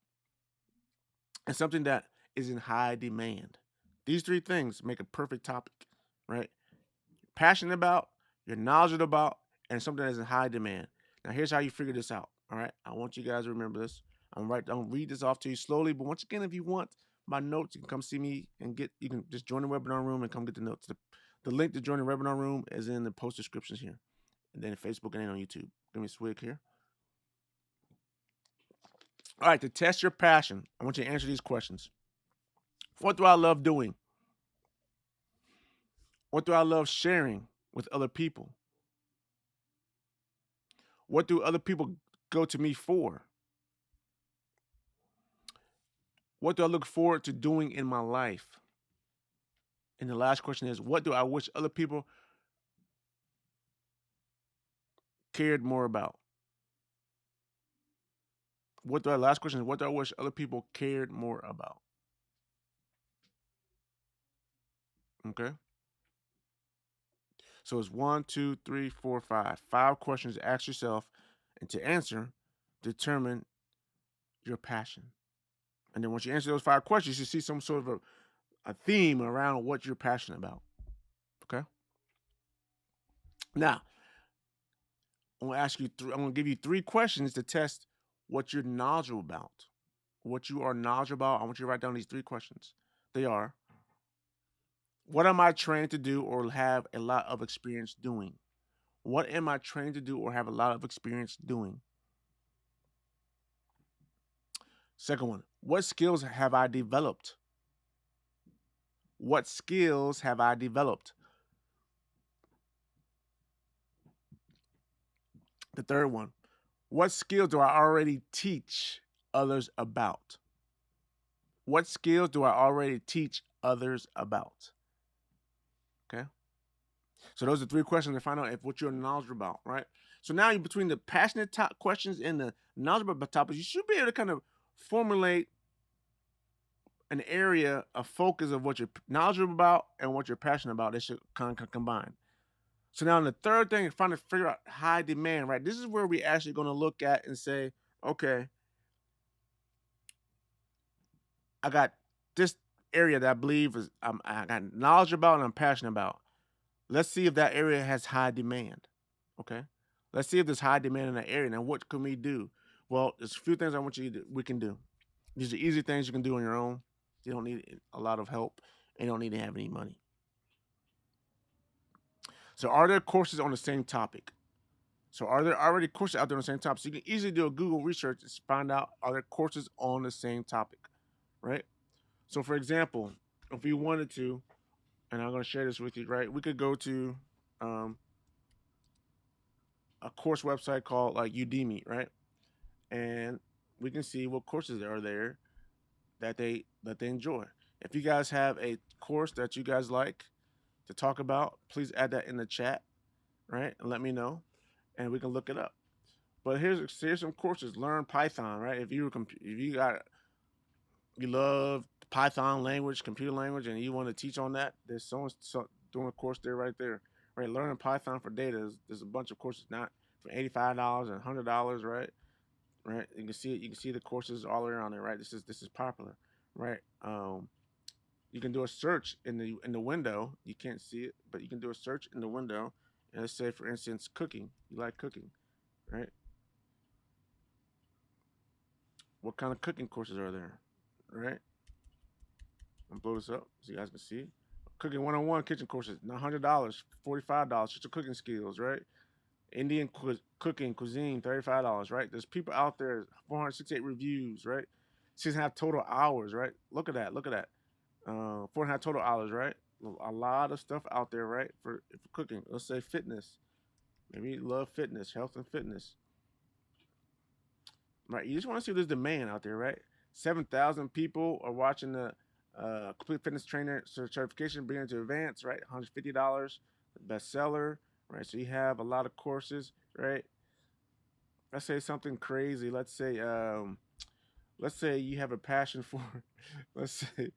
and something that is in high demand. These three things make a perfect topic, right? Passionate about, you're knowledgeable about, and something that's in high demand. Now, here's how you figure this out. All right, I want you guys to remember this. I'm read this off to you slowly, but once again, if you want my notes, you can come see me and get. You can just join the webinar room and come get the notes. The link to join the webinar room is in the post descriptions here, and then Facebook and then on YouTube. Give me a swig here. All right, to test your passion, I want you to answer these questions. What do I love doing? What do I love sharing with other people? What do other people go to me for? What do I look forward to doing in my life? And the last question is, what do I wish other people cared more about? Last question is, what do I wish other people cared more about? Okay. So it's one, two, three, four, five. Five questions to ask yourself, and to answer, determine your passion. And then once you answer those five questions, you see some sort of a theme around what you're passionate about. Okay. Now, I'm going to give you three questions to test what you're knowledgeable about. What you are knowledgeable about. I want you to write down these three questions. They are: what am I trained to do or have a lot of experience doing? What am I trained to do or have a lot of experience doing? Second one, what skills have I developed? What skills have I developed? The third one, what skills do I already teach others about? What skills do I already teach others about? Okay. So those are three questions to find out if what you're knowledgeable about, right? So now between the passionate top questions and the knowledgeable topics, you should be able to kind of formulate an area of focus of what you're knowledgeable about and what you're passionate about. They should kind of combine. So now the third thing is trying to figure out high demand, right? This is where we actually going to look at and say, okay, I got this area that I believe I got knowledge about and I'm passionate about. Let's see if that area has high demand. Okay. Let's see if there's high demand in that area. Now, what can we do? Well, there's a few things I want you to we can do. These are easy things you can do on your own. You don't need a lot of help and you don't need to have any money. So, are there courses on the same topic? So, are there already courses out there on the same topic? So, you can easily do a Google research and find out are there courses on the same topic, right? So, for example, if you wanted to, and I'm going to share this with you, right? We could go to um, a course website called like Udemy, right? And we can see what courses are there that they enjoy. If you guys have a course that you guys like to talk about, please add that in the chat, right? And let me know, and we can look it up. But here's some courses. Learn Python, right? If you love Python language, computer language, and you want to teach on that, there's someone doing a course there right there. Right, learning Python for data. There's a bunch of courses not for $85 and $100, right? Right, you can see it. You can see the courses all around there, right? This is popular, right? You can do a search in the window. You can't see it, but you can do a search in the window, and let's say, for instance, cooking. You like cooking, right? What kind of cooking courses are there, right? I'm blow this up so you guys can see. Cooking 101 kitchen courses, $100, $45, just your cooking skills, right? Indian cooking cuisine, $35, right? There's people out there, 468 reviews, right? 6.5 total hours, right? Look at that, look at that. 4.5 total hours, right? A lot of stuff out there, right? For cooking. Let's say fitness. Maybe you love fitness, health and fitness, right? You just want to see if there's demand out there, right? 7,000 people are watching the complete fitness trainer certification beginning to advance, right? $150, bestseller, right? So you have a lot of courses, right? Let's say something crazy. Let's say let's say you have a passion for, let's say,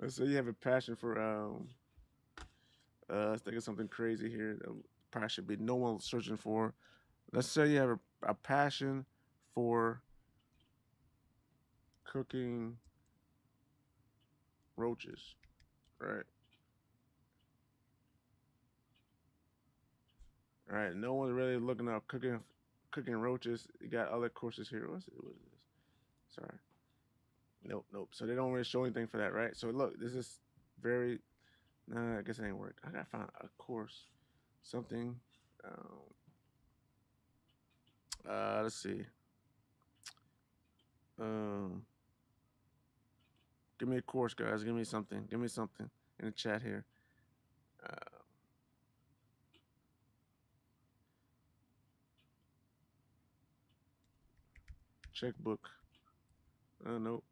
let's say you have a passion for, let's think of something crazy here that probably should be no one searching for. Let's say you have a passion for cooking roaches, right? All right, no one's really looking up cooking roaches. You got other courses here. What's it? What is this? Sorry. Nope, nope. So they don't really show anything for that, right? So look, this is very. Nah, I guess it ain't work. I gotta find a course, something. Um, let's see. Um, give me a course, guys. Give me something. Give me something in the chat here. Uh, checkbook. Nope.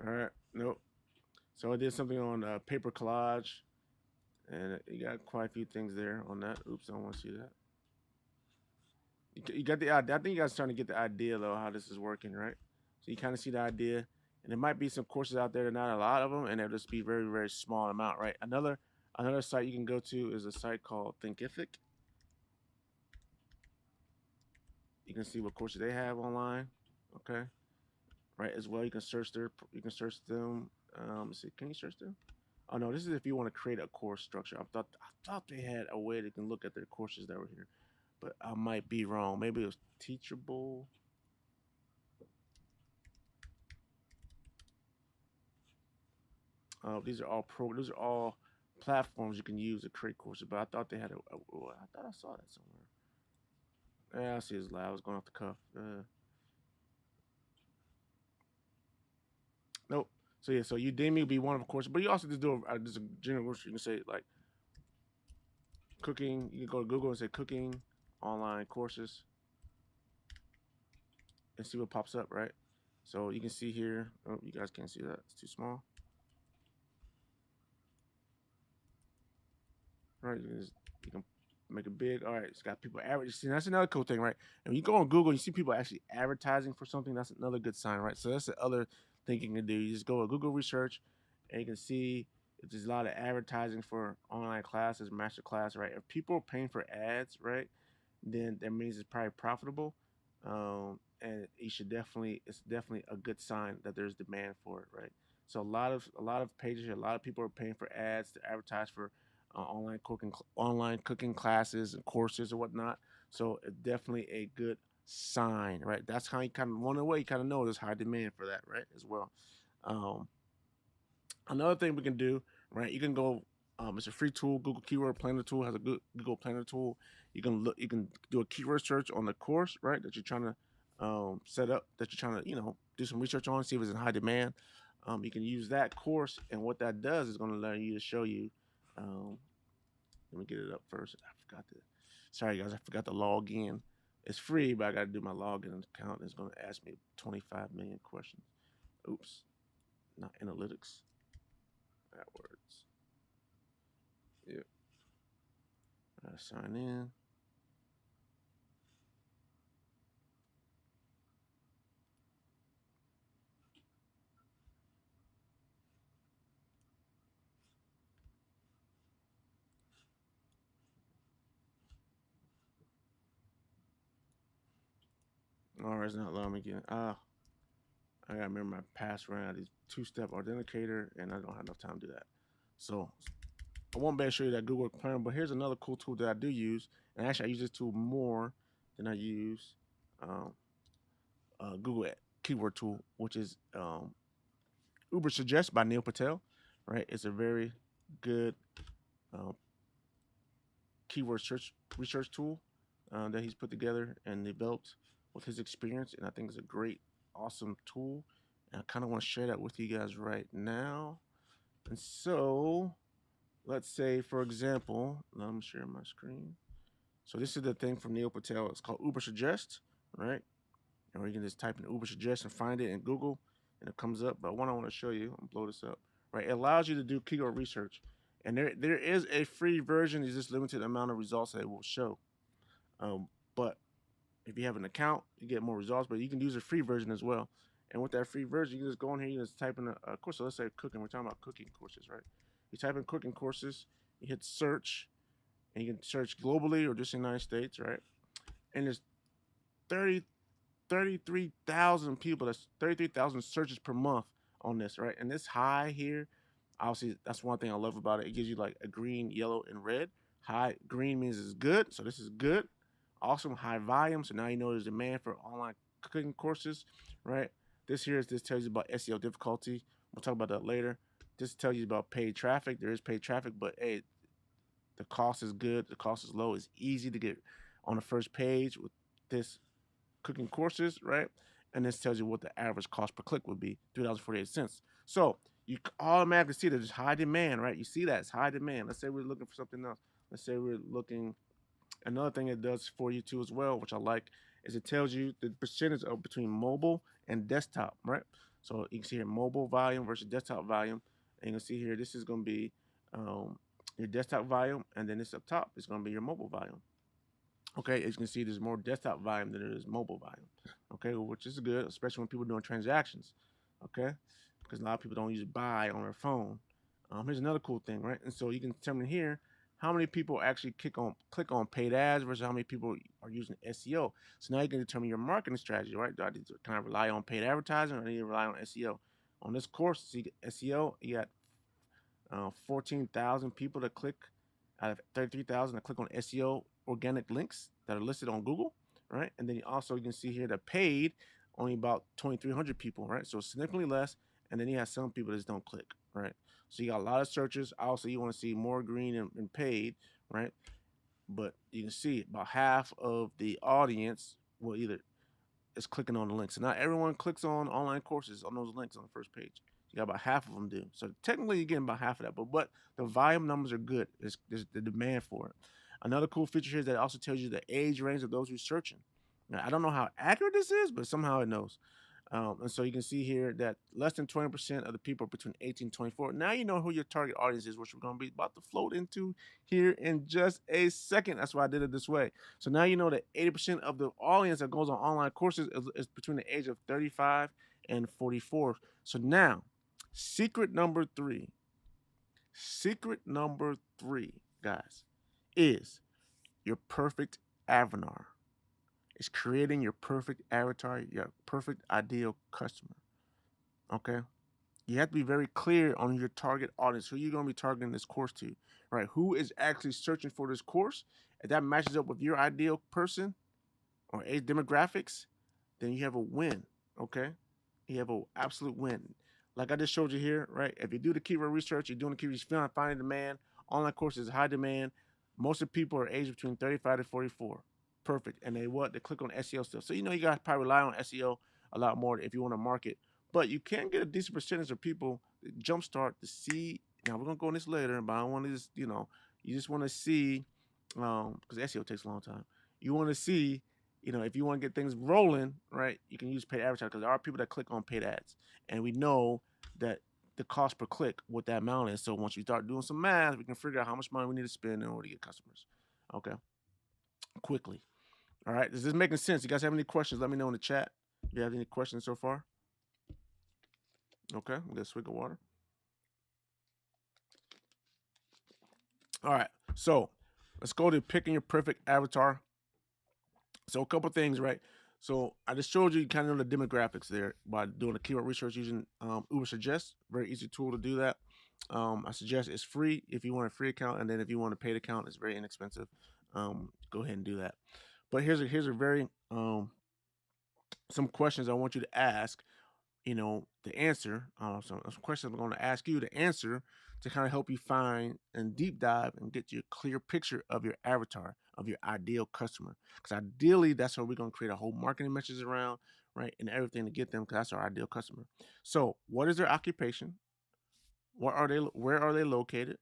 All right. Nope. So I did something on paper collage, and you got quite a few things there on that. Oops, I don't want to see that. You got the idea. I think you guys are starting to get the idea though how this is working, right? So you kind of see the idea, and there might be some courses out there, not a lot of them, and they'll just be very very small amount, right? Another site you can go to is a site called Thinkific. You can see what courses they have online, okay? Right as well. You can search their, you can search them. Let's see, can you search them? Oh no, this is if you want to create a course structure. I thought they had a way they can look at their courses that were here, but I might be wrong. Maybe it was Teachable. These are all these are all platforms you can use to create courses. But I thought they had I thought I saw that somewhere. Yeah, I see it's loud. I was going off the cuff. Nope. So yeah, so Udemy would be one of course, but you also just do just a general course. You can say like cooking. You can go to Google and say cooking online courses and see what pops up, right? So you can see here. Oh, you guys can't see that. It's too small. Right? You can make it big. All right, it's got people advertising. That's another cool thing, right? And when you go on Google, and you see people actually advertising for something. That's another good sign, right? So that's the other thing you can do. You just go to Google research, and you can see if there's a lot of advertising for online classes, master class, right? If people are paying for ads, right, then that means it's probably profitable. And you should definitely, it's definitely a good sign that there's demand for it, right? So a lot of pages, a lot of people are paying for ads to advertise for online cooking classes and courses or whatnot. So it's definitely a good sign, right? That's how you kind of one way you kind of know there's high demand for that, right? As well. Um, Another thing we can do, right? You can go. It's a free tool. Google Keyword Planner tool has a good Google Planner tool. You can look. You can do a keyword search on the course, right? That you're trying to set up. That you're trying to do some research on. See if it's in high demand. You can use that course, and what that does is going to allow you to show you. Um, Let me get it up first. I forgot to. Sorry guys, I forgot to log in. It's free, but I got to do my login account. It's going to ask me 25 million questions. Oops, not analytics. AdWords. Yep. Sign in. All right, it's not allowing me again. I gotta remember my password. I have these two-step authenticator, and I don't have enough time to do that. So I won't be able to show you that Google Planner, but here's another cool tool that I do use, and actually I use this tool more than I use um, Google Keyword Tool, which is Uber Suggest by Neil Patel. Right, it's a very good uh, keyword search research tool that he's put together and developed with his experience, and I think it's a great, awesome tool. And I kind of want to share that with you guys right now. And so, let's say, for example, let me share my screen. So this is the thing from Neil Patel. It's called Uber Suggest, right? or you can just type in Uber suggest and find it in Google, and it comes up. But one I want to show you, I'll blow this up. Right, it allows you to do keyword research, and there is a free version. It's just limited amount of results that it will show. But if you have an account, you get more results. But you can use a free version as well. And with that free version, you can just go in here, you just type in a course. So let's say cooking. We're talking about cooking courses, right? You type in cooking courses, you hit search, and you can search globally or just in the United States, right? And there's 30 33,000 people. That's 33,000 searches per month on this, right? And this high here, obviously, that's one thing I love about it. It gives you like a green, yellow, and red. High green means it's good, so this is good. Awesome, high volume. So now you know there's demand for online cooking courses, right? This tells you about SEO difficulty. We'll talk about that later. This tells you about paid traffic. There is paid traffic, but hey, the cost is good. The cost is low. It's easy to get on the first page with this cooking courses, right? And this tells you what the average cost per click would be, $3.48. So you automatically see that there's high demand, right? You see that it's high demand. Let's say we're looking for something else. Let's say we're looking. Another thing it does for you too as well, which I like, is it tells you the percentage of between mobile and desktop, right? So you can see here mobile volume versus desktop volume, and you can see here this is going to be your desktop volume, and then this up top is going to be your mobile volume. Okay, as you can see, there's more desktop volume than there is mobile volume. Okay, which is good, especially when people are doing transactions. Okay, because a lot of people don't use buy on their phone. Here's another cool thing, right? And so you can determine here how many people actually click on paid ads versus how many people are using SEO. So now you can determine your marketing strategy, right? Do I need to kind of rely on paid advertising, or I need to rely on SEO? On this course, see SEO, you got 14,000 people to click out of 33,000 to click on SEO organic links that are listed on Google, right? And then you can see here the paid, only about 2,300 people, right? So significantly less. And then you have some people that just don't click, right? So you got a lot of searches. Also, you want to see more green and paid, right? But you can see about half of the audience will either is clicking on the links. So not everyone clicks on online courses on those links on the first page. You got about half of them do. So technically you're getting about half of that. But the volume numbers are good. There's the demand for it. Another cool feature here is that it also tells you the age range of those who's searching. Now, I don't know how accurate this is, but somehow it knows. And so you can see here that less than 20% of the people are between 18 and 24. Now you know who your target audience is, which we're going to be about to float into here in just a second. That's why I did it this way. So now you know that 80% of the audience that goes on online courses is between the age of 35 and 44. So now, secret number three, secret number three, guys, is your perfect avatar. It's creating your perfect avatar, your perfect ideal customer. Okay. You have to be very clear on your target audience, who you're going to be targeting this course to, right? Who is actually searching for this course? If that matches up with your ideal person or age demographics, then you have a win. Okay. You have an absolute win. Like I just showed you here, right? If you do the keyword research, you're doing the keyword, you're finding demand. Online courses high demand. Most of the people are aged between 35 to 44. Perfect. And they what? They click on SEO still. So you know you guys probably rely on SEO a lot more if you want to market. But you can get a decent percentage of people that jumpstart to see. Now we're gonna go on this later, but I want to just you just want to see because SEO takes a long time. You want to see if you want to get things rolling, right, you can use paid advertising because there are people that click on paid ads, and we know that the cost per click, what that amount is. So once you start doing some math, we can figure out how much money we need to spend in order to get customers. Okay, quickly. All right, is this making sense? You guys have any questions? Let me know in the chat. If you have any questions so far. Okay, we'll get a swig of water. All right, so let's go to picking your perfect avatar. So a couple things, right? So I just showed you kind of the demographics there by doing the keyword research using Uber Suggest. Very easy tool to do that. I suggest it's free if you want a free account, and then if you want a paid account, it's very inexpensive. Go ahead and do that. But here's a very some questions I want you to ask. The answer. Some questions I'm going to ask you to answer to kind of help you find and deep dive and get you a clear picture of your avatar, of your ideal customer. Because ideally, that's what we're going to create a whole marketing message around, right? And everything to get them, because that's our ideal customer. So, what is their occupation? What are they? Where are they located?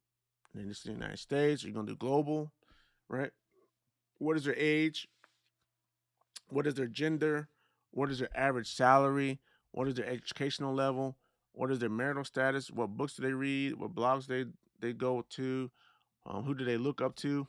And this is the United States. You're going to do global, right? What is their age? What is their gender? What is their average salary? What is their educational level? What is their marital status? What books do they read? What blogs they go to? Who do they look up to?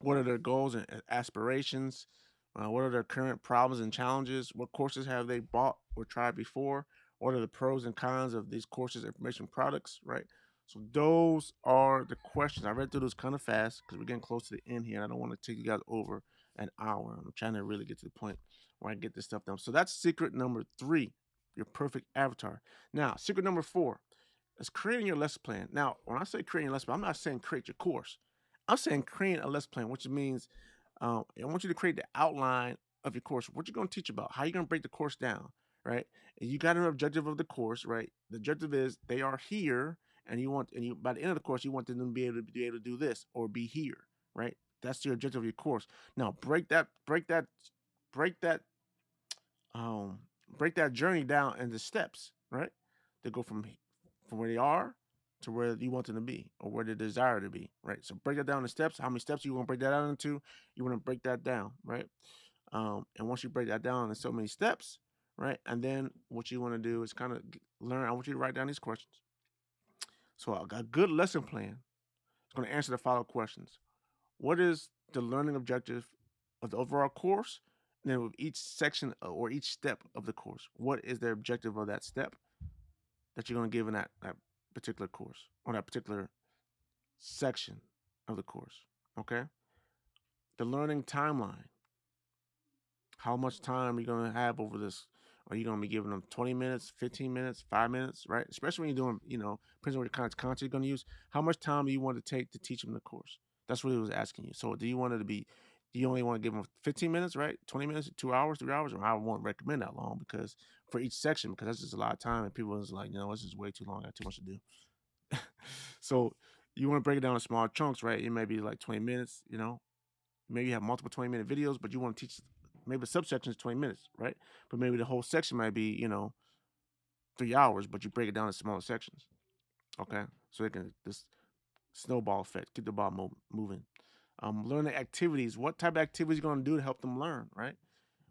What are their goals and aspirations? What are their current problems and challenges? What courses have they bought or tried before? What are the pros and cons of these courses, information, products, right? So those are the questions. I read through those kind of fast because we're getting close to the end here. And I don't want to take you guys over an hour. I'm trying to really get to the point where I get this stuff done. So that's secret number 3, your perfect avatar. Now, secret number 4 is creating your lesson plan. Now, when I say creating your lesson plan, I'm not saying create your course. I'm saying create a lesson plan, which means I want you to create the outline of your course. What you're going to teach about, how you're going to break the course down, right? And you got an objective of the course, right? The objective is they are here, and you by the end of the course, you want them to be able to do this or be here, right? That's your objective of your course. Now break that um break that journey down into steps, right? To go from where they are to where you want them to be or where they desire to be, right? So break that down into steps. How many steps you want to break that out into? You want to break that down, right? And once you break that down into so many steps, right? And then what you want to do is kind of learn. I want you to write down these questions. So a good lesson plan is going to answer the following questions. What is the learning objective of the overall course? And then with each section or each step of the course, what is the objective of that step that you're going to give in that particular course or that particular section of the course? Okay. The learning timeline. How much time are you going to have over this? Are you going to be giving them 20 minutes, 15 minutes, 5 minutes, right? Especially when you're doing, depending on what kind of content you're going to use. How much time do you want to take to teach them the course? That's what he was asking you. So do you only want to give them 15 minutes, right? 20 minutes, 2 hours, 3 hours? Or I won't recommend that long because for each section, because that's just a lot of time. And people is like, this is way too long. I got too much to do. So you want to break it down in small chunks, right? It may be like 20 minutes, maybe you have multiple 20-minute videos, but you want to teach maybe the subsection is 20 minutes, right? But maybe the whole section might be, 3 hours, but you break it down in smaller sections. Okay. So they can this snowball effect, keep the ball moving. Learning activities. What type of activities you going to do to help them learn, right?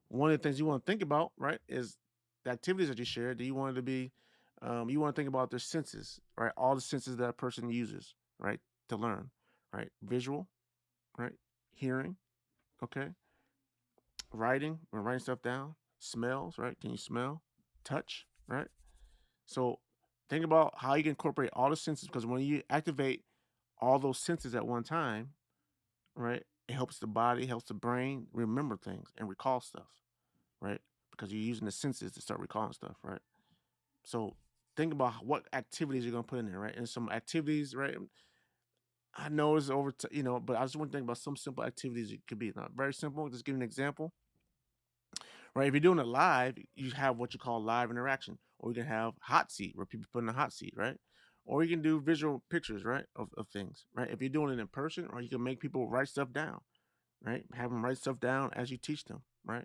One of the things you want to think about, right, is the activities that you share. Do you want it to be, you want to think about their senses, right? All the senses that a person uses, right, to learn, right? Visual, right? Hearing, okay? Writing, or writing stuff down. Smells, right? Can you smell? Touch, right? So think about how you can incorporate all the senses because when you activate all those senses at one time, right, it helps the body, helps the brain remember things and recall stuff, right? Because you're using the senses to start recalling stuff, right? So think about what activities you're gonna put in there, right? And some activities, right? I know it's but I just want to think about some simple activities it could be. Not very simple. Just give you an example, right? If you're doing it live, you have what you call live interaction, or you can have hot seat where people put in a hot seat, right? Or you can do visual pictures, right, of things, right? If you're doing it in person, or you can make people write stuff down, right? Have them write stuff down as you teach them, right?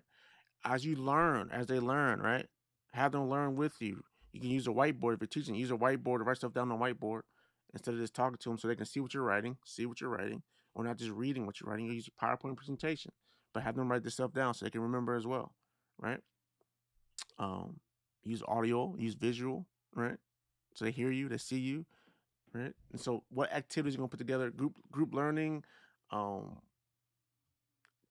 As they learn, right? Have them learn with you. You can use a whiteboard if you're teaching. Use a whiteboard to write stuff down on the whiteboard instead of just talking to them so they can see what you're writing, or not just reading what you're writing. You use a PowerPoint presentation, but have them write this stuff down so they can remember as well, right? Um, use audio, use visual, right? So they hear you, they see you, right? And so, what activities you gonna put together? Group learning, um,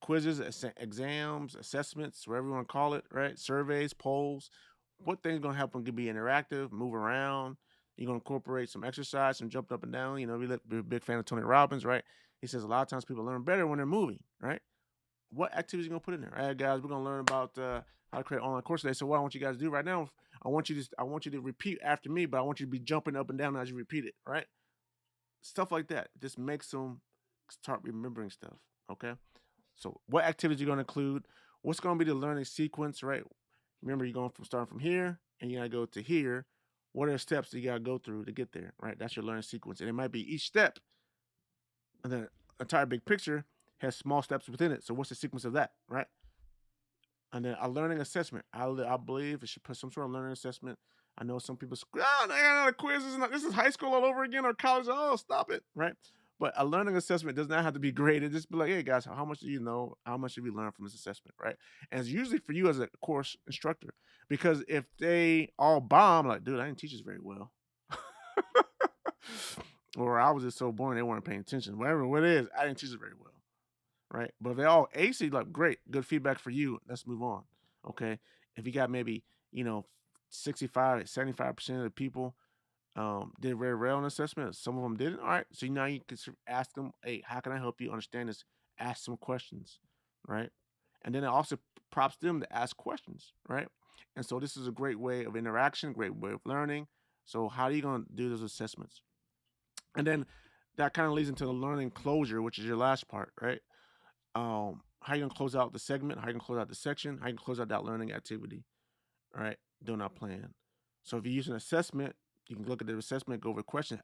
quizzes, exams, assessments, whatever you want to call it, right? Surveys, polls. What things gonna help them to be interactive, move around? You're gonna incorporate some exercise, some jumping up and down. We're a big fan of Tony Robbins, right? He says a lot of times people learn better when they're moving, right? What activities you gonna put in there? All right, guys, we're gonna learn about how to create an online course today. So what I want you guys to do right now, I want you to repeat after me, but I want you to be jumping up and down as you repeat it, right? Stuff like that. Just makes them start remembering stuff. Okay. So what activities you're gonna include? What's gonna be the learning sequence, right? Remember, you're going from starting from here and you gotta go to here. What are the steps that you gotta go through to get there, right? That's your learning sequence. And it might be each step, and the entire big picture has small steps within it. So what's the sequence of that, right? And then a learning assessment. I believe it should put some sort of learning assessment. I know some people, oh, they got quizzes. This is high school all over again or college. Oh, stop it, right? But a learning assessment does not have to be graded. Just be like, hey guys, how much do you know? How much did we learn from this assessment, right? And it's usually for you as a course instructor, because if they all bomb, like, dude, I didn't teach this very well, or I was just so boring they weren't paying attention. Whatever what it is, I didn't teach it very well, right? But if they all ace it, like, great, good feedback for you. Let's move on. Okay. If you got maybe, you know, 65, 75% of the people did very well on assessment, some of them didn't. All right. So now you can ask them, hey, how can I help you understand this? Ask some questions, right? And then it also prompts them to ask questions, right? And so this is a great way of interaction, great way of learning. So how are you going to do those assessments? And then that kind of leads into the learning closure, which is your last part, right? How you gonna close out the segment? How you gonna close out the section? How you gonna close out that learning activity? All right, doing our plan. So if you use an assessment, you can look at the assessment, go over the question.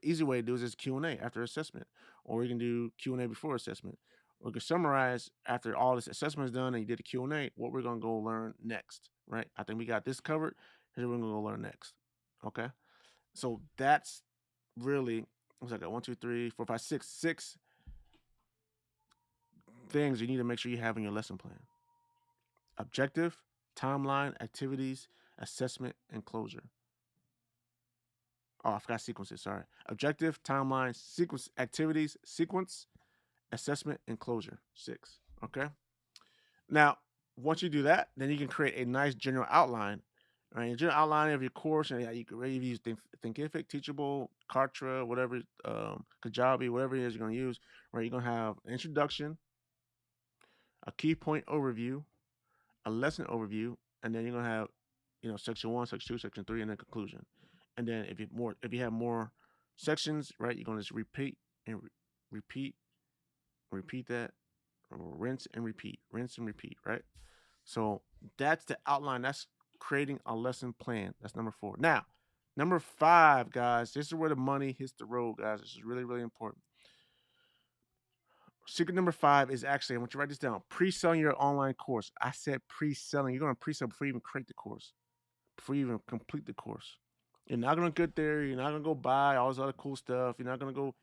Easy way to do is just Q&A after assessment, or you can do Q&A before assessment, or you can summarize after all this assessment is done and you did a Q&A, what we're gonna go learn next, right? I think we got this covered. Here's what we're gonna go learn next. Okay, so that's really, what's that? 1, 2, 3, 4, 5, 6 things you need to make sure you have in your lesson plan: objective, timeline, activities, assessment, and closure. Oh, I forgot sequences. Sorry. Objective, timeline, sequence, activities, sequence, assessment, and closure. 6. Okay. Now, once you do that, then you can create a nice general outline. Right, a general outline of your course, and you can really use Thinkific, Teachable, Kartra, whatever, Kajabi, whatever it is you're going to use. Right, you're going to have an introduction, a key point overview, a lesson overview, and then you're gonna have, section 1, section 2, section 3, and then conclusion. And then if you have more sections, right, you're gonna just repeat and repeat, repeat that, rinse and repeat, right? So that's the outline. That's creating a lesson plan. That's number 4. Now, number 5, guys, this is where the money hits the road, guys. This is really, really important. Secret number 5 is actually, I want you to write this down: pre-selling your online course. I said pre-selling. You're going to pre-sell before you even create the course, before you even complete the course. You're not going to get there. You're not going to go buy all this other cool stuff. You're not going to go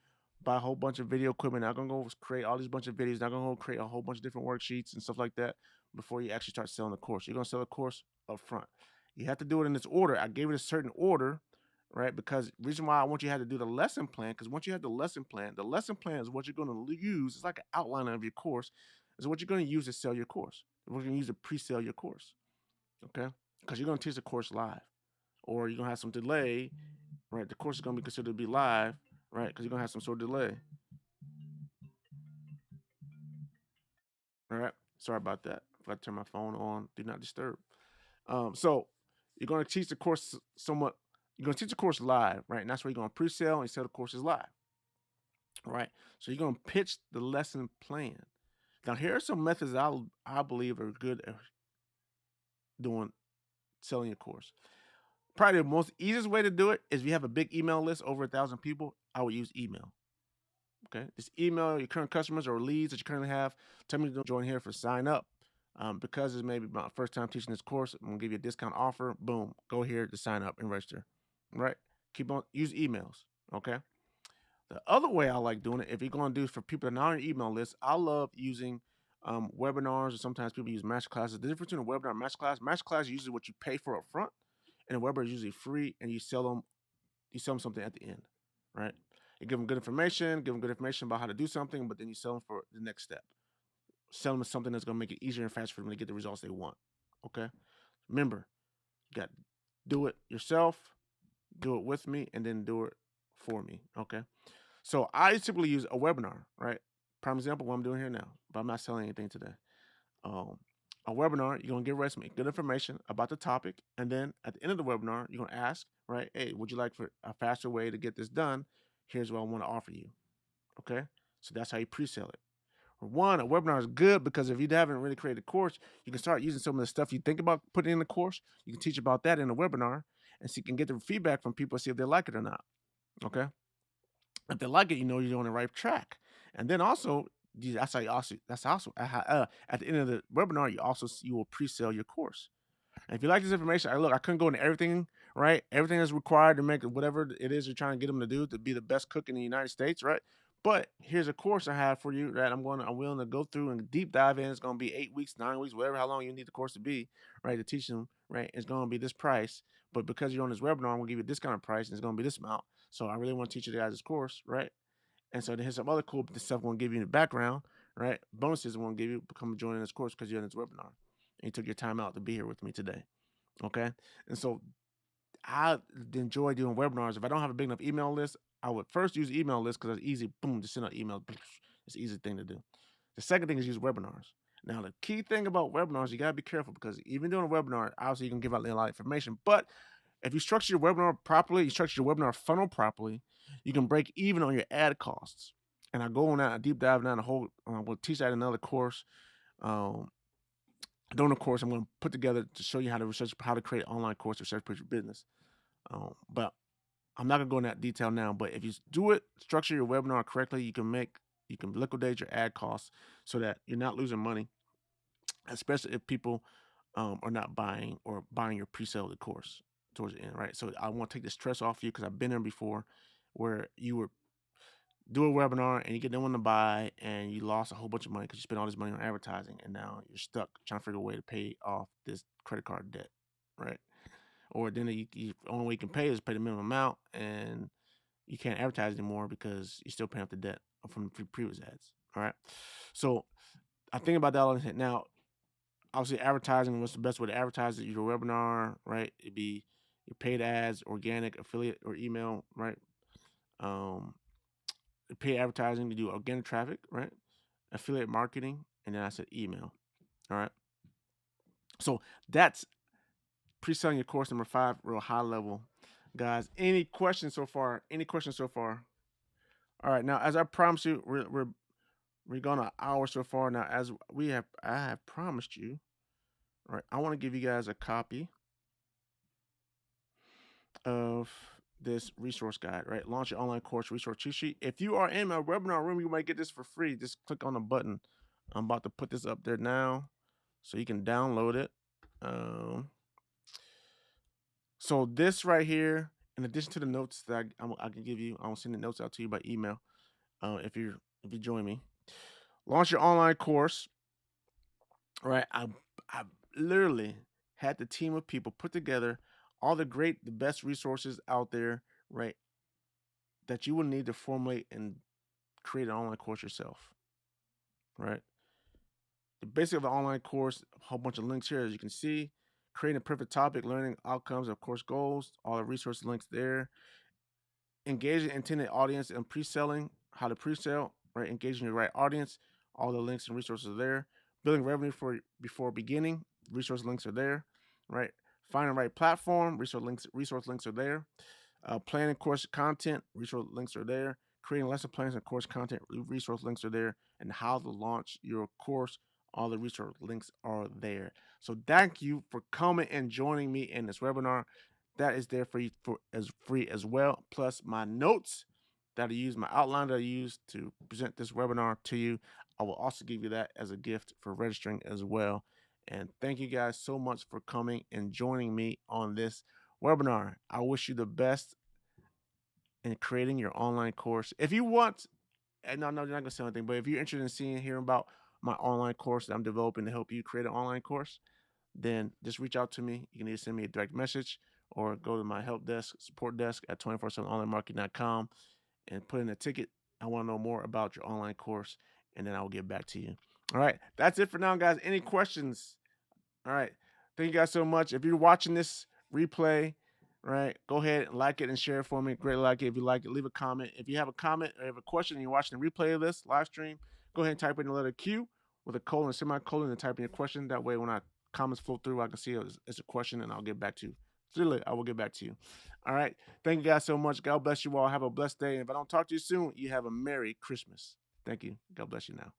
buy a whole bunch of video equipment. You're not going to go create all these bunch of videos. You're not going to go create a whole bunch of different worksheets and stuff like that before you actually start selling the course. You're going to sell the course up front. You have to do it in this order. I gave it a certain order, right? Because the reason why I want you to have to do the lesson plan, because once you have the lesson plan is what you're going to use. It's like an outline of your course. Is what you're going to use to sell your course. We're going to use to pre-sell your course, okay? Because you're going to teach the course live, or you're going to have some delay, right? The course is going to be considered to be live, right? Because you're going to have some sort of delay. All right. Sorry about that. If I turn my phone on, do not disturb. So you're going to teach the course somewhat. You're going to teach the course live, right? And that's where you're going to pre-sell and sell the courses live, right? So you're going to pitch the lesson plan. Now, here are some methods I believe are good at doing selling your course. Probably the most easiest way to do it is if you have a big email list over 1,000 people. I would use email. Okay, just email your current customers or leads that you currently have. Tell me to join here for sign up. Because it's maybe my first time teaching this course, I'm gonna give you a discount offer. Boom, go here to sign up and register. Right? Keep on use emails. Okay. The other way I like doing it, if you're gonna do it for people that are not on your email list, I love using webinars, or sometimes people use masterclasses. The difference between a webinar and masterclass is usually what you pay for up front, and a webinar is usually free, and you sell them something at the end, right? You give them good information, about how to do something, but then you sell them for the next step. Sell them something that's going to make it easier and faster for them to get the results they want. Okay? Remember, you got to do it yourself, do it with me, and then do it for me. Okay? So I typically use a webinar, right? Prime example, what I'm doing here now, but I'm not selling anything today. A webinar, you're going to give resume, good information about the topic, and then at the end of the webinar, you're going to ask, right, hey, would you like for a faster way to get this done? Here's what I want to offer you. Okay? So that's how you pre-sell it. For one, a webinar is good because if you haven't really created a course, you can start using some of the stuff you think about putting in the course. You can teach about that in a webinar, and so you can get the feedback from people, see if they like it or not. Okay? If they like it, you're on the right track. And then also, at the end of the webinar, you will pre-sell your course. And if you like this information, I couldn't go into everything, right? Everything is required to make whatever it is you're trying to get them to do to be the best cook in the United States, right? But here's a course I have for you that I'm willing to go through and deep dive in. It's going to be 8 weeks, 9 weeks, whatever, how long you need the course to be, right? To teach them, right? It's going to be this price. But because you're on this webinar, I'm going to give you a discounted price and it's going to be this amount. So I really want to teach you guys this course, right? And so here's some other cool stuff I'm going to give you in the background, right? Bonuses I'm going to give you, become joining this course because you're in this webinar and you took your time out to be here with me today. Okay. And so I enjoy doing webinars. If I don't have a big enough email list, I would first use email list because it's easy, boom, to send out emails. It's an easy thing to do. The second thing is use webinars. Now, the key thing about webinars, you got to be careful because even doing a webinar, obviously you can give out a lot of information. But if you structure your webinar properly, you structure your webinar funnel properly, you can break even on your ad costs. And I go on that, I deep dive down the whole, we'll teach that in another course. During the course, I'm going to put together to show you how to create an online course to recession-proof your business. But I'm not gonna go in that detail now. But if you do it, structure your webinar correctly, you can liquidate your ad costs so that you're not losing money, especially if people are not buying your pre-sale of the course towards the end, right? So I want to take the stress off you because I've been there before, where you were do a webinar and you get no one to buy and you lost a whole bunch of money because you spent all this money on advertising and now you're stuck trying to figure a way to pay off this credit card debt, right? Or then the only way you can pay is pay the minimum amount and you can't advertise anymore because you're still paying off the debt from the previous ads. All right. So I think about that all now. Obviously, advertising, what's the best way to advertise your webinar, right? It'd be your paid ads, organic, affiliate, or email, right? Paid advertising, you do organic traffic, right? Affiliate marketing, and then I said email. All right. So that's pre-selling your course number 5, real high level. Guys, any questions so far? All right, now as I promised you, we're going an hour so far. Now, I have promised you, all right, I want to give you guys a copy of this resource guide, right? Launch your online course resource cheat sheet. If you are in my webinar room, you might get this for free. Just click on the button. I'm about to put this up there now so you can download it. So this right here, in addition to the notes that I can give you, I'll send the notes out to you by email. If you join me, launch your online course. Right, I literally had the team of people put together all the best resources out there, right, that you will need to formulate and create an online course yourself. Right, the basic of the online course, a whole bunch of links here, as you can see. Creating a perfect topic, learning outcomes, of course, goals, all the resource links there. Engaging intended audience and pre-selling, how to pre-sell, right? Engaging the right audience, all the links and resources are there. Building revenue before beginning, resource links are there, right? Finding the right platform, resource links are there. Planning course content, resource links are there. Creating lesson plans and course content, resource links are there. And how to launch your course, all the resource links are there. So thank you for coming and joining me in this webinar. That is there for you as free as well. Plus my notes that I use, my outline that I use to present this webinar to you. I will also give you that as a gift for registering as well. And thank you guys so much for coming and joining me on this webinar. I wish you the best in creating your online course. If you want, and no, you're not gonna say anything, but if you're interested in hearing about my online course that I'm developing to help you create an online course, then just reach out to me. You can either send me a direct message or go to my help desk, support desk at 247onlinemarketing.com and put in a ticket. I want to know more about your online course, and then I will get back to you. All right, that's it for now, guys. Any questions? All right, thank you guys so much. If you're watching this replay, right, go ahead and like it and share it for me. Greatly like it. If you like it, leave a comment. If you have a comment or have a question and you're watching the replay of this live stream, go ahead and type in the letter Q with a colon, semicolon, and type in your question. That way, when I comments flow through, I can see it's a question and I'll get back to you. Literally, I will get back to you. All right. Thank you guys so much. God bless you all. Have a blessed day. And if I don't talk to you soon, you have a Merry Christmas. Thank you. God bless you now.